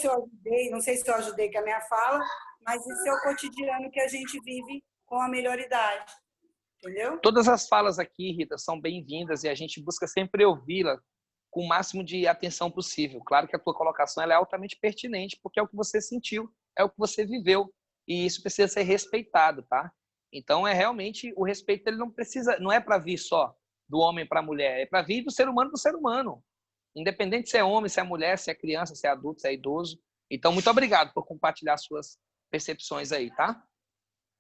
Não sei se eu ajudei com a minha fala, mas esse é o cotidiano que a gente vive com a melhor idade. Entendeu? Todas as falas aqui, Rita, são bem-vindas e a gente busca sempre ouvi-la com o máximo de atenção possível. Claro que a tua colocação ela é altamente pertinente, porque é o que você sentiu, é o que você viveu, e isso precisa ser respeitado, tá? Então, realmente, o respeito ele não é para vir só do homem para a mulher, é para vir do ser humano, independente se é homem, se é mulher, se é criança, se é adulto, se é idoso. Então, muito obrigado por compartilhar suas percepções aí, tá?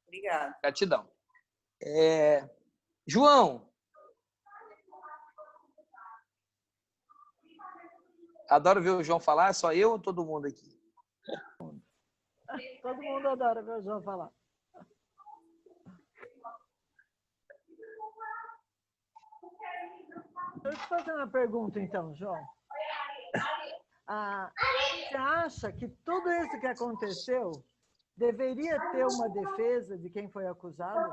Obrigada. Gratidão. João. Adoro ver o João falar, só eu ou todo mundo aqui? Todo mundo adora ver o João falar. Deixa eu te fazer uma pergunta, então, João. Você acha que tudo isso que aconteceu deveria ter uma defesa de quem foi acusado?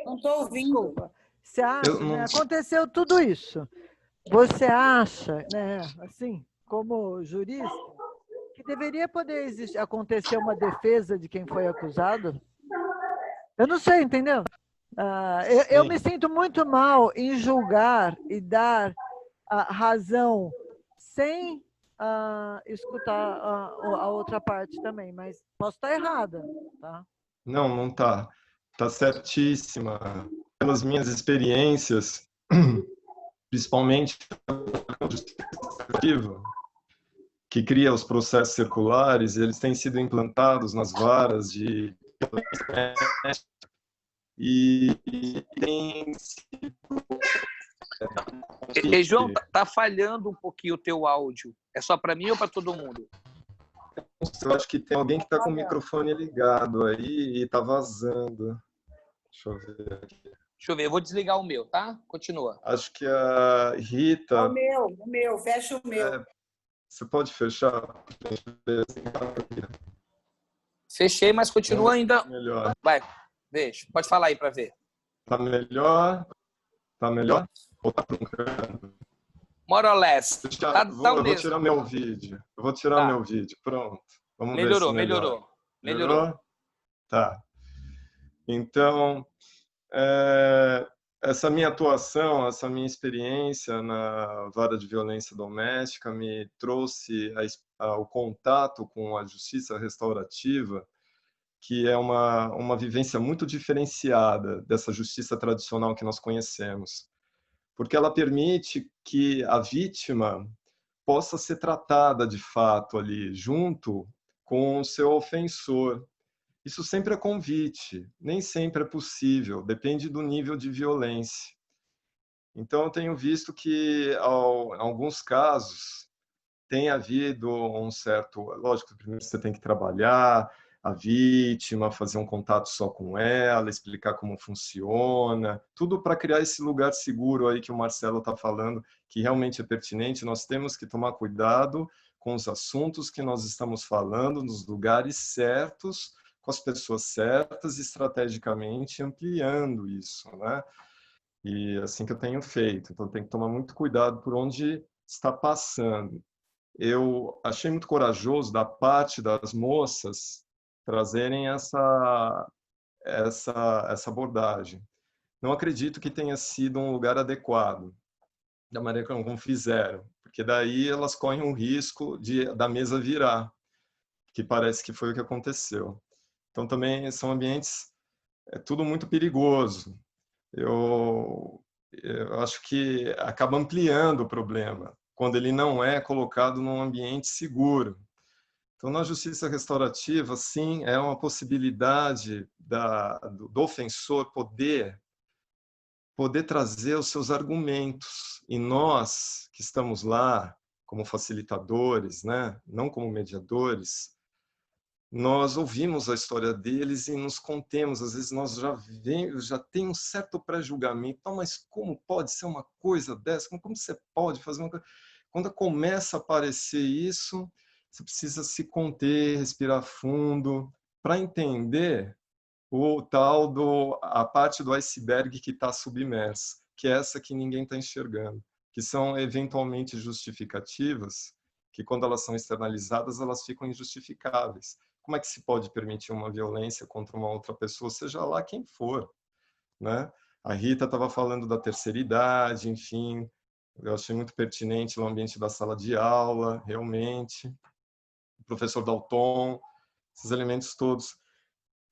Não estou ouvindo. Desculpa. Você acha, né? Aconteceu tudo isso. Você acha, né, assim, como jurista, que deveria poder acontecer uma defesa de quem foi acusado? Eu não sei, entendeu? Eu me sinto muito mal em julgar e dar razão sem escutar a outra parte também, mas posso estar errada, tá? Não tá. Tá certíssima. Pelas minhas experiências, principalmente que cria os processos circulares, eles têm sido implantados nas varas de e tem sido Ei, João, tá falhando um pouquinho o teu áudio. É só para mim ou para todo mundo? Eu acho que tem alguém que está com o microfone ligado aí e está vazando. Deixa eu ver aqui. Deixa eu ver, eu vou desligar o meu, tá? Continua. Acho que a Rita... O meu, fecha o meu. Você pode fechar? Fechei, mas continua ainda. Melhor. Vai, deixa. Pode falar aí para ver. Tá melhor? Tá melhor? Ou tá truncando? More or less. Eu vou tirar meu vídeo. Eu vou tirar meu vídeo. Pronto. Vamos ver se melhorou. Melhorou. Tá. Então, essa minha atuação, essa minha experiência na vara de violência doméstica me trouxe o contato com a justiça restaurativa, que é uma vivência muito diferenciada dessa justiça tradicional que nós conhecemos, porque ela permite que a vítima possa ser tratada de fato ali, junto com o seu ofensor. Isso sempre é convite, nem sempre é possível, depende do nível de violência. Então, eu tenho visto que, em alguns casos, tem havido um certo... Lógico, primeiro você tem que trabalhar a vítima, fazer um contato só com ela, explicar como funciona, tudo para criar esse lugar seguro aí que o Marcelo está falando, que realmente é pertinente. Nós temos que tomar cuidado com os assuntos que nós estamos falando, nos lugares certos, com as pessoas certas, estrategicamente ampliando isso, né? E assim que eu tenho feito. Então, tem que tomar muito cuidado por onde está passando. Eu achei muito corajoso da parte das moças trazerem essa abordagem. Não acredito que tenha sido um lugar adequado, da maneira como fizeram, porque daí elas correm o risco da mesa virar, que parece que foi o que aconteceu. Então, também são ambientes, tudo muito perigoso. Eu acho que acaba ampliando o problema, quando ele não é colocado num ambiente seguro. Então, na justiça restaurativa, sim, é uma possibilidade do ofensor poder trazer os seus argumentos. E nós, que estamos lá como facilitadores, né, não como mediadores, nós ouvimos a história deles e nos contemos. Às vezes nós já tem um certo pré-julgamento. Então, mas como pode ser uma coisa dessa? Como você pode fazer uma coisa? Quando começa a aparecer isso, você precisa se conter, respirar fundo, para entender a parte do iceberg que está submersa, que é essa que ninguém está enxergando, que são eventualmente justificativas, que quando elas são externalizadas, elas ficam injustificáveis. Como é que se pode permitir uma violência contra uma outra pessoa, seja lá quem for, né? A Rita estava falando da terceira idade, enfim, eu achei muito pertinente no ambiente da sala de aula, realmente. O professor Dalton, esses elementos todos.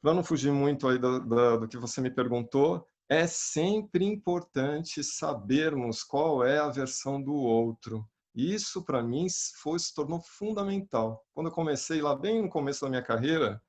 Para não fugir muito aí do que você me perguntou, é sempre importante sabermos qual é a versão do outro. Isso, para mim, se tornou fundamental. Quando eu comecei lá bem no começo da minha carreira,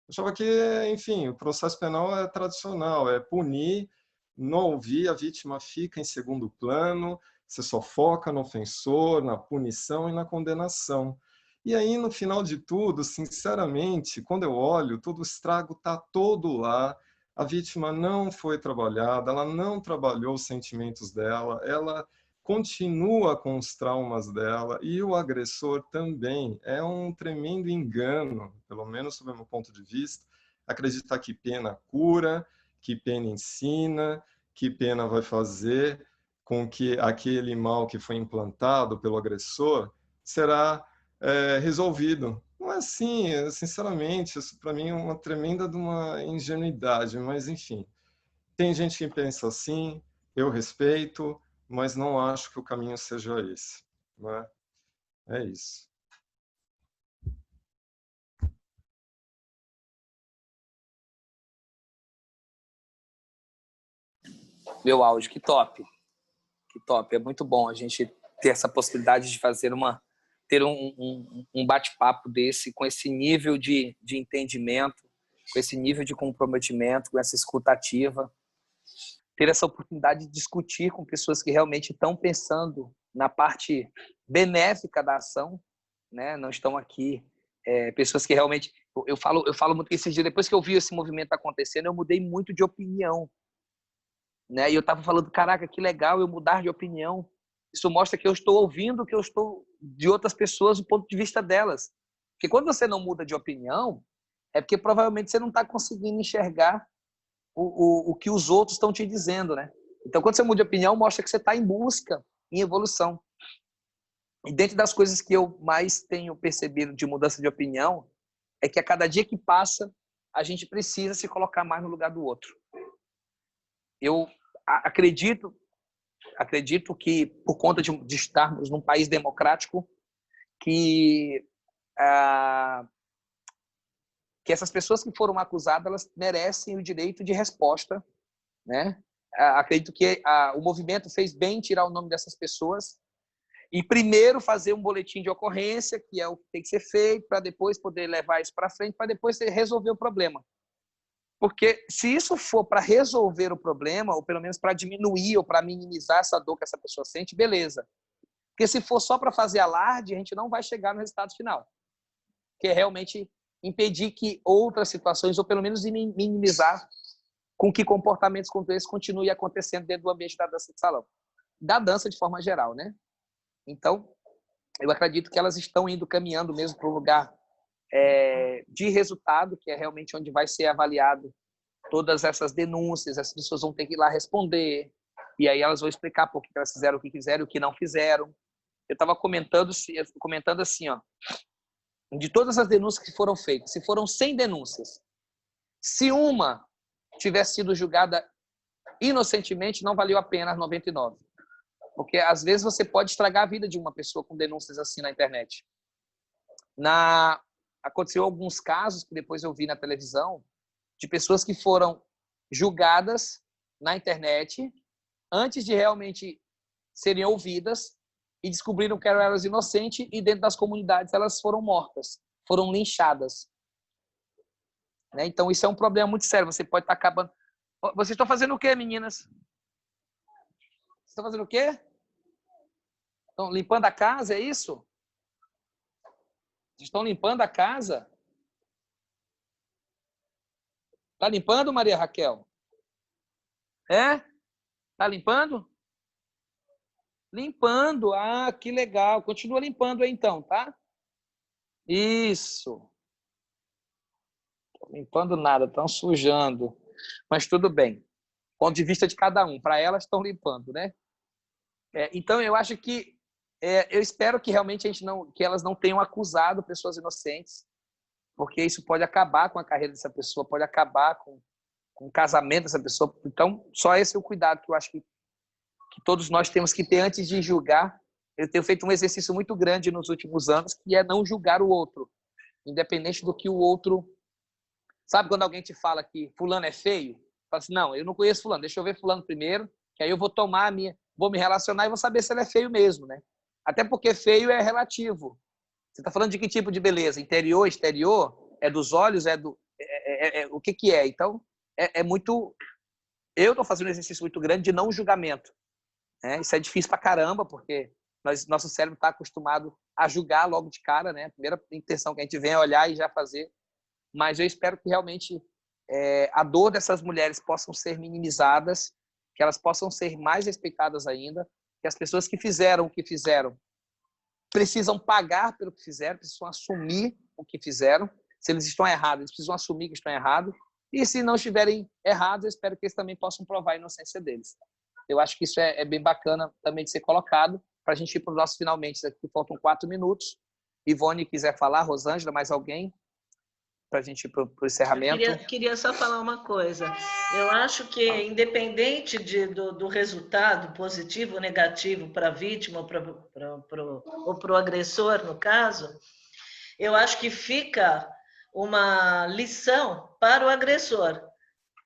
eu achava que, enfim, o processo penal é tradicional, é punir, não ouvir, a vítima fica em segundo plano, você só foca no ofensor, na punição e na condenação. E aí, no final de tudo, sinceramente, quando eu olho, todo o estrago está todo lá, a vítima não foi trabalhada, ela não trabalhou os sentimentos dela, ela continua com os traumas dela e o agressor também. É um tremendo engano, pelo menos sob o meu ponto de vista, acreditar que pena cura, que pena ensina, que pena vai fazer com que aquele mal que foi implantado pelo agressor será resolvido. Não é assim, sinceramente, isso para mim é uma tremenda de uma ingenuidade, mas enfim, tem gente que pensa assim, eu respeito, mas não acho que o caminho seja esse. Não é? É isso. Meu áudio, que top. Que top. É muito bom a gente ter essa possibilidade de fazer ter um bate-papo desse, com esse nível de entendimento, com esse nível de comprometimento, com essa escuta ativa. ter essa oportunidade de discutir com pessoas que realmente estão pensando na parte benéfica da ação, né? Não estão aqui pessoas que realmente... Eu falo muito que esses dias, depois que eu vi esse movimento acontecendo, eu mudei muito de opinião, né? E eu estava falando, caraca, que legal eu mudar de opinião. Isso mostra que eu estou ouvindo que eu estou de outras pessoas, o ponto de vista delas. Porque quando você não muda de opinião, é porque provavelmente você não está conseguindo enxergar o que os outros estão te dizendo, né? Então, quando você muda de opinião, mostra que você está em busca, em evolução. E dentro das coisas que eu mais tenho percebido de mudança de opinião, é que a cada dia que passa, a gente precisa se colocar mais no lugar do outro. Eu acredito que, por conta de estarmos num país democrático, que essas pessoas que foram acusadas, elas merecem o direito de resposta, né? Acredito que o movimento fez bem tirar o nome dessas pessoas e primeiro fazer um boletim de ocorrência, que é o que tem que ser feito, para depois poder levar isso para frente, para depois resolver o problema. Porque se isso for para resolver o problema, ou pelo menos para diminuir ou para minimizar essa dor que essa pessoa sente, beleza. Porque se for só para fazer alarde, a gente não vai chegar no resultado final, que é realmente impedir que outras situações, ou pelo menos minimizar com que comportamentos como esse continuem acontecendo dentro do ambiente da dança de salão. Da dança de forma geral, né? Então, eu acredito que elas estão caminhando mesmo para um lugar de resultado, que é realmente onde vai ser avaliado todas essas denúncias, as pessoas vão ter que ir lá responder, e aí elas vão explicar por que elas fizeram o que quiseram e o que não fizeram. Eu estava comentando assim, ó, de todas as denúncias que foram feitas, se foram 100 denúncias, se uma tivesse sido julgada inocentemente, não valeu a pena as 99. Porque, às vezes, você pode estragar a vida de uma pessoa com denúncias assim na internet. Aconteceu alguns casos, que depois eu vi na televisão, de pessoas que foram julgadas na internet antes de realmente serem ouvidas e descobriram que eram elas inocentes e dentro das comunidades elas foram mortas, foram linchadas. Né? Então, isso é um problema muito sério. Você pode estar acabando... Vocês estão fazendo o quê, meninas? Vocês estão fazendo o quê? Estão limpando a casa, é isso? Vocês estão limpando a casa? Está limpando, Maria Raquel? Está limpando? Limpando. Ah, que legal. Continua limpando aí, então, tá? Isso. Não limpando nada, estão sujando. Mas tudo bem. Ponto de vista de cada um. Para elas, estão limpando, né? Então, eu acho que... eu espero que realmente que elas não tenham acusado pessoas inocentes, porque isso pode acabar com a carreira dessa pessoa, pode acabar com o casamento dessa pessoa. Então, só esse é o cuidado que eu acho que todos nós temos que ter antes de julgar. Eu tenho feito um exercício muito grande nos últimos anos, que é não julgar o outro, independente do que o outro... Sabe quando alguém te fala que fulano é feio? Fala assim, não, eu não conheço fulano, deixa eu ver fulano primeiro, que aí eu vou vou me relacionar e vou saber se ele é feio mesmo, né? Até porque feio é relativo. Você está falando de que tipo de beleza? Interior, exterior? É dos olhos? O que é? Então, é muito... Eu estou fazendo um exercício muito grande de não julgamento. Né? Isso é difícil pra caramba, porque nosso cérebro está acostumado a julgar logo de cara, né? A primeira intenção que a gente vem é olhar e já fazer. Mas eu espero que realmente a dor dessas mulheres possam ser minimizadas, que elas possam ser mais respeitadas ainda, que as pessoas que fizeram o que fizeram precisam pagar pelo que fizeram, precisam assumir o que fizeram. Se eles estão errados, eles precisam assumir que estão errados. E se não estiverem errados, eu espero que eles também possam provar a inocência deles. Eu acho que isso é bem bacana também de ser colocado, para a gente ir para os nossos finalmente. Aqui faltam 4 minutos. Ivone, quiser falar, Rosângela, mais alguém? Para a gente ir para o encerramento. Eu queria só falar uma coisa. Eu acho que, independente do resultado positivo ou negativo para a vítima ou para o agressor, no caso, eu acho que fica uma lição para o agressor.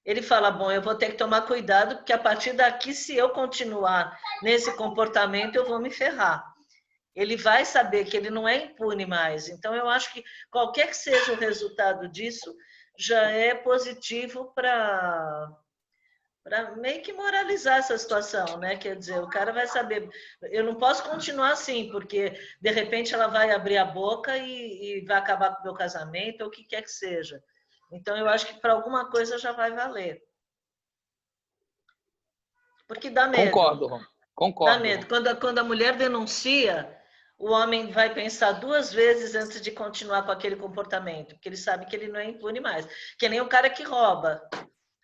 Ele fala, bom, eu vou ter que tomar cuidado, porque a partir daqui, se eu continuar nesse comportamento, eu vou me ferrar. Ele vai saber que ele não é impune mais. Então, eu acho que qualquer que seja o resultado disso, já é positivo para para meio que moralizar essa situação, né? Quer dizer, o cara vai saber, eu não posso continuar assim, porque de repente ela vai abrir a boca e vai acabar com o meu casamento, ou o que quer que seja. Então, eu acho que para alguma coisa já vai valer. Porque dá medo. Concordo, concordo. Dá medo. Quando a mulher denuncia, o homem vai pensar 2 vezes antes de continuar com aquele comportamento, porque ele sabe que ele não é impune mais. Que nem o cara que rouba.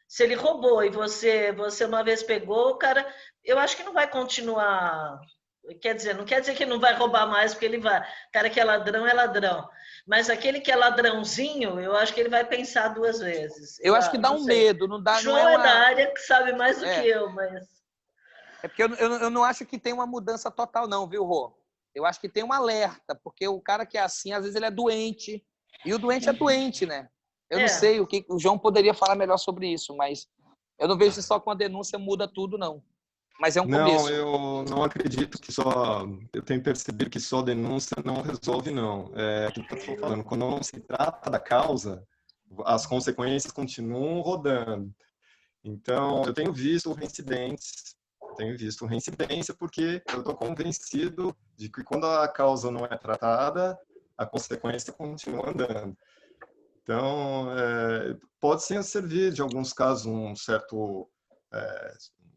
Se ele roubou e você uma vez pegou, o cara, eu acho que não vai continuar. Quer dizer, não quer dizer que não vai roubar mais, porque ele vai. O cara que é ladrão. Mas aquele que é ladrãozinho, eu acho que ele vai pensar 2 vezes. Eu acho que dá um medo, não dá. João não é da área que sabe mais do que eu, mas. É porque eu não acho que tem uma mudança total, não, viu, Rô? Eu acho que tem um alerta, porque o cara que é assim, às vezes ele é doente. E o doente é doente, né? Eu não sei o que o João poderia falar melhor sobre isso, mas eu não vejo que só com a denúncia muda tudo, não. Mas é um começo. Não, eu não acredito que só... Eu tenho percebido que só denúncia não resolve, não. É aquilo que eu estou falando. Quando não se trata da causa, as consequências continuam rodando. Então, eu tenho visto reincidentes. Tenho visto reincidência porque eu estou convencido de que quando a causa não é tratada, a consequência continua andando. Então, pode sim servir, de alguns casos, um certo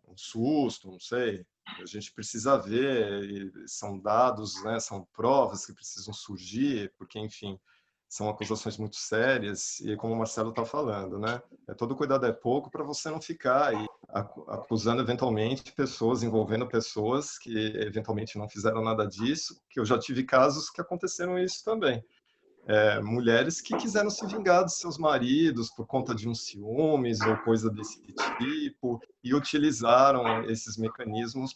um susto, não sei. A gente precisa ver, são dados, né, são provas que precisam surgir, porque, enfim, são acusações muito sérias, e como o Marcelo está falando, né, todo cuidado é pouco para você não ficar aí acusando eventualmente pessoas, envolvendo pessoas que eventualmente não fizeram nada disso, que eu já tive casos que aconteceram isso também. Mulheres que quiseram se vingar dos seus maridos por conta de um ciúmes ou coisa desse tipo e utilizaram esses mecanismos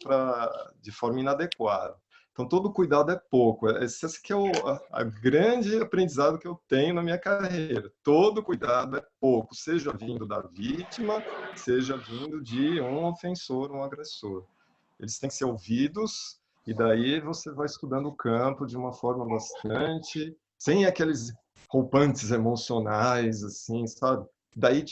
de forma inadequada. Então, todo cuidado é pouco. Esse que é o grande aprendizado que eu tenho na minha carreira. Todo cuidado é pouco, seja vindo da vítima, seja vindo de um ofensor, um agressor. Eles têm que ser ouvidos e daí você vai estudando o campo de uma forma bastante... sem aqueles roupantes emocionais, assim, sabe? Daí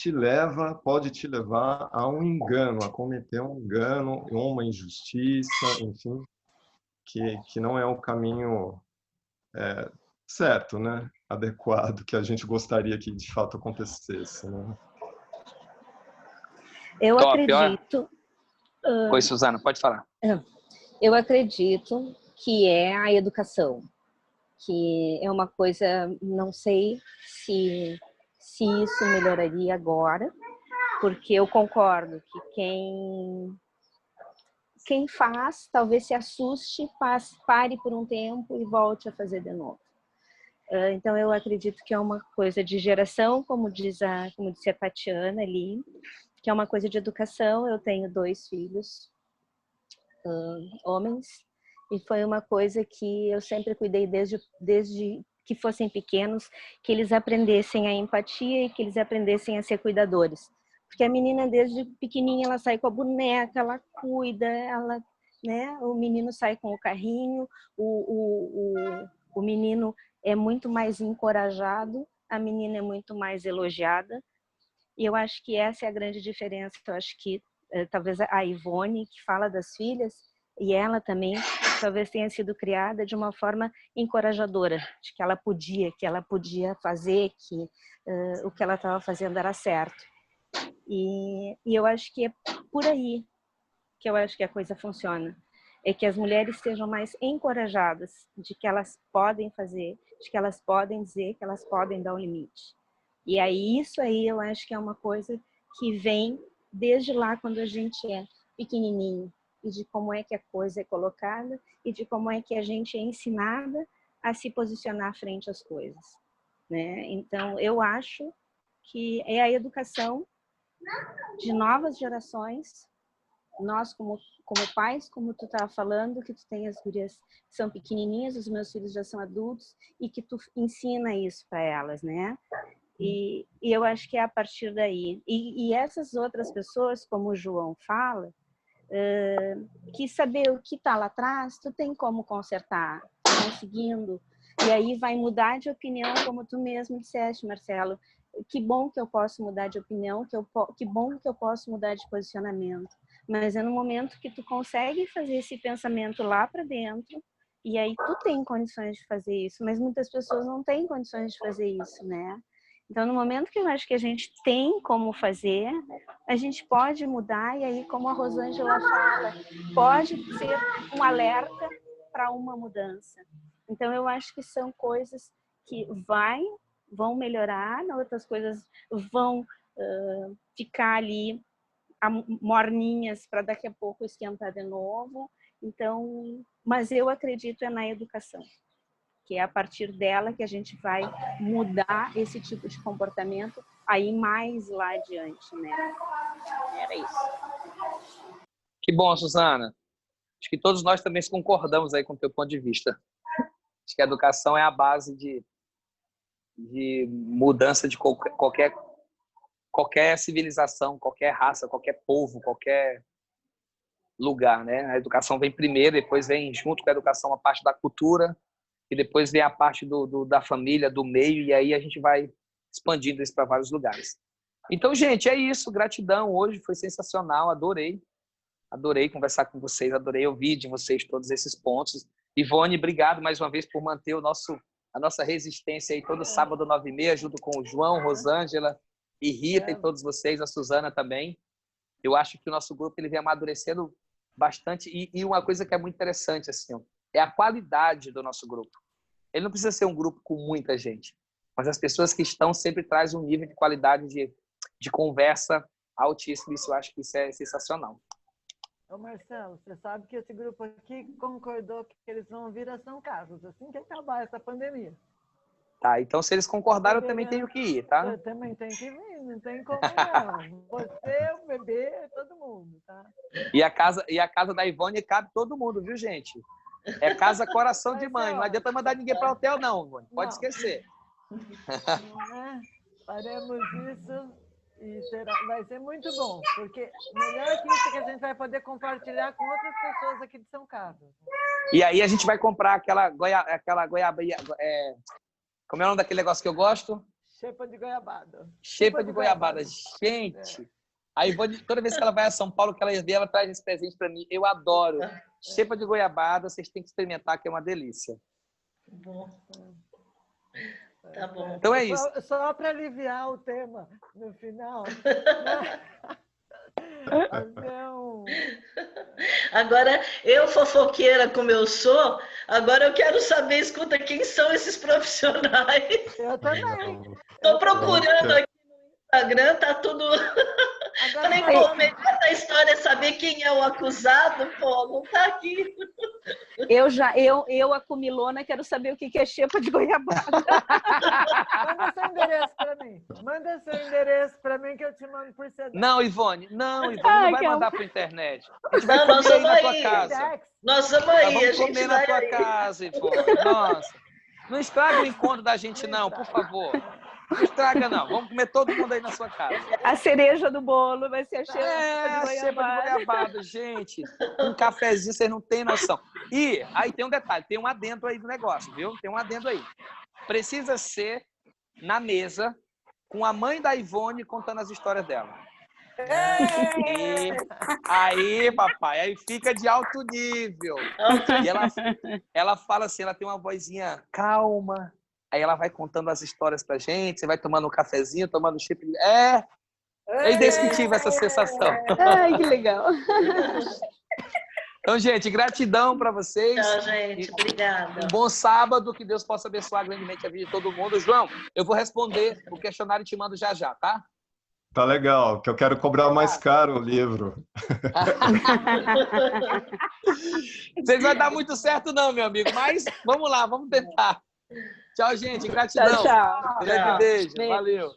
pode te levar a um engano, a cometer um engano, uma injustiça, enfim, que não é o caminho certo, né? Adequado, que a gente gostaria que de fato acontecesse, né? Eu acredito... Oi, Suzana, pode falar. Eu acredito que é a educação, que é uma coisa, não sei se isso melhoraria agora, porque eu concordo que quem faz talvez se assuste, pare por um tempo e volte a fazer de novo. Então eu acredito que é uma coisa de geração, como disse a Tatiana ali, que é uma coisa de educação. Eu tenho 2 filhos, homens, e foi uma coisa que eu sempre cuidei desde que fossem pequenos, que eles aprendessem a empatia e que eles aprendessem a ser cuidadores. Porque a menina, desde pequenininha, ela sai com a boneca, ela cuida, né? O menino sai com o carrinho, o menino é muito mais encorajado, a menina é muito mais elogiada. E eu acho que essa é a grande diferença. Eu acho que talvez a Ivone, que fala das filhas, e ela também, talvez tenha sido criada de uma forma encorajadora, de que ela podia fazer, que o que ela estava fazendo era certo. E eu acho que é por aí que eu acho que a coisa funciona. É que as mulheres estejam mais encorajadas de que elas podem fazer, de que elas podem dizer, que elas podem dar o limite. E aí, isso aí eu acho que é uma coisa que vem desde lá, quando a gente é pequenininho, e de como é que a coisa é colocada e de como é que a gente é ensinada a se posicionar frente às coisas, né? Então, eu acho que é a educação de novas gerações. Nós, como pais, como tu estava falando, que tu tem as gurias que são pequenininhas, os meus filhos já são adultos, e que tu ensina isso para elas, né? E eu acho que é a partir daí. E essas outras pessoas, como o João fala, que saber o que está lá atrás, tu tem como consertar, conseguindo. E aí vai mudar de opinião, como tu mesmo disseste, Marcelo, que bom que eu posso mudar de opinião, que bom que eu posso mudar de posicionamento. Mas é no momento que tu consegue fazer esse pensamento lá para dentro, e aí tu tem condições de fazer isso, mas muitas pessoas não têm condições de fazer isso, né? Então, no momento que eu acho que a gente tem como fazer, a gente pode mudar, e aí, como a Rosângela fala, pode ser um alerta para uma mudança. Então, eu acho que são coisas que vão melhorar, outras coisas vão ficar ali morninhas para daqui a pouco esquentar de novo. Então, mas eu acredito na educação, que é a partir dela que a gente vai mudar esse tipo de comportamento aí mais lá adiante, né? Era isso. Que bom, Suzana. Acho que todos nós também concordamos aí com o teu ponto de vista. Acho que a educação é a base de mudança de qualquer civilização, qualquer raça, qualquer povo, qualquer lugar, né? A educação vem primeiro, depois vem junto com a educação a parte da cultura, e depois vem a parte da família, do meio, e aí a gente vai expandindo isso para vários lugares. Então, gente, é isso. Gratidão. Hoje foi sensacional. Adorei conversar com vocês, adorei ouvir de vocês todos esses pontos. Ivone, obrigado mais uma vez por manter a nossa resistência aí todo sábado 9h30, junto com o João, Rosângela e Rita e todos vocês, a Suzana também. Eu acho que o nosso grupo ele vem amadurecendo bastante, e uma coisa que é muito interessante assim, ó, é a qualidade do nosso grupo. Ele não precisa ser um grupo com muita gente, mas as pessoas que estão sempre trazem um nível de qualidade de conversa altíssimo. Isso eu acho que isso é sensacional. Ô Marcelo, você sabe que esse grupo aqui concordou que eles vão vir a São Carlos assim que acabar essa pandemia. Tá, então se eles concordaram, eu também tenho que ir, tá? Eu também tenho que vir, não tem como não. Você, o bebê, todo mundo, tá? E a casa da Ivone cabe todo mundo, viu, gente? É casa coração de mãe. Não adianta mandar ninguém para hotel, não, Ivone. Pode esquecer. Faremos isso e vai ser muito bom, porque melhor que isso que a gente vai poder compartilhar com outras pessoas aqui de São Carlos. E aí a gente vai comprar aquela goiaba... como é o nome daquele negócio que eu gosto? Xepa de goiabada. Xepa de goiabada. Gente, a Ivone, toda vez que ela vai a São Paulo, que ela vê, ela traz esse presente para mim. Eu adoro. Xepa de goiabada, vocês têm que experimentar, que é uma delícia. Bom. Tá bom. Então é isso. Só para aliviar o tema no final. Não. Agora, eu fofoqueira como eu sou, agora eu quero saber, escuta, quem são esses profissionais? Eu também. Estou procurando aqui no Instagram, tá tudo... Falei, pô, melhor da história é saber quem é o acusado, pô, não tá aqui. Eu, a comilona, quero saber o que é xepa de goiabada. Manda seu endereço para mim. Manda seu endereço para mim que eu te mando por CD. Não, Ivone, não vai mandar para internet. A gente vai nós comer vamos aí na aí. tua casa. Nós vamos aí, Vamos a gente comer vai na tua aí. casa, Ivone. Nossa, não estraga o encontro da gente não, por favor. Não estraga não, vamos comer todo mundo aí na sua casa. A cereja do bolo vai ser a xepa a xepa de goiabada, gente. Um cafezinho, vocês não têm noção. E aí tem um detalhe, tem um adendo aí do negócio, viu? Tem um adendo aí. Precisa ser na mesa com a mãe da Ivone contando as histórias dela. Aí, papai, aí fica de alto nível. E ela fala assim, ela tem uma vozinha calma. Aí ela vai contando as histórias pra gente, você vai tomando um cafezinho, tomando chip. É indescritível essa sensação. Ai, que legal. Então, gente, gratidão para vocês. Tchau, gente. Obrigada. Um bom sábado, que Deus possa abençoar grandemente a vida de todo mundo. João, eu vou responder o questionário e te mando já, tá? Tá legal, que eu quero cobrar mais caro o livro. Vocês vai dar muito certo não, meu amigo, mas vamos lá, vamos tentar. Tchau, gente. Gratidão. Tchau. Beijo. Valeu.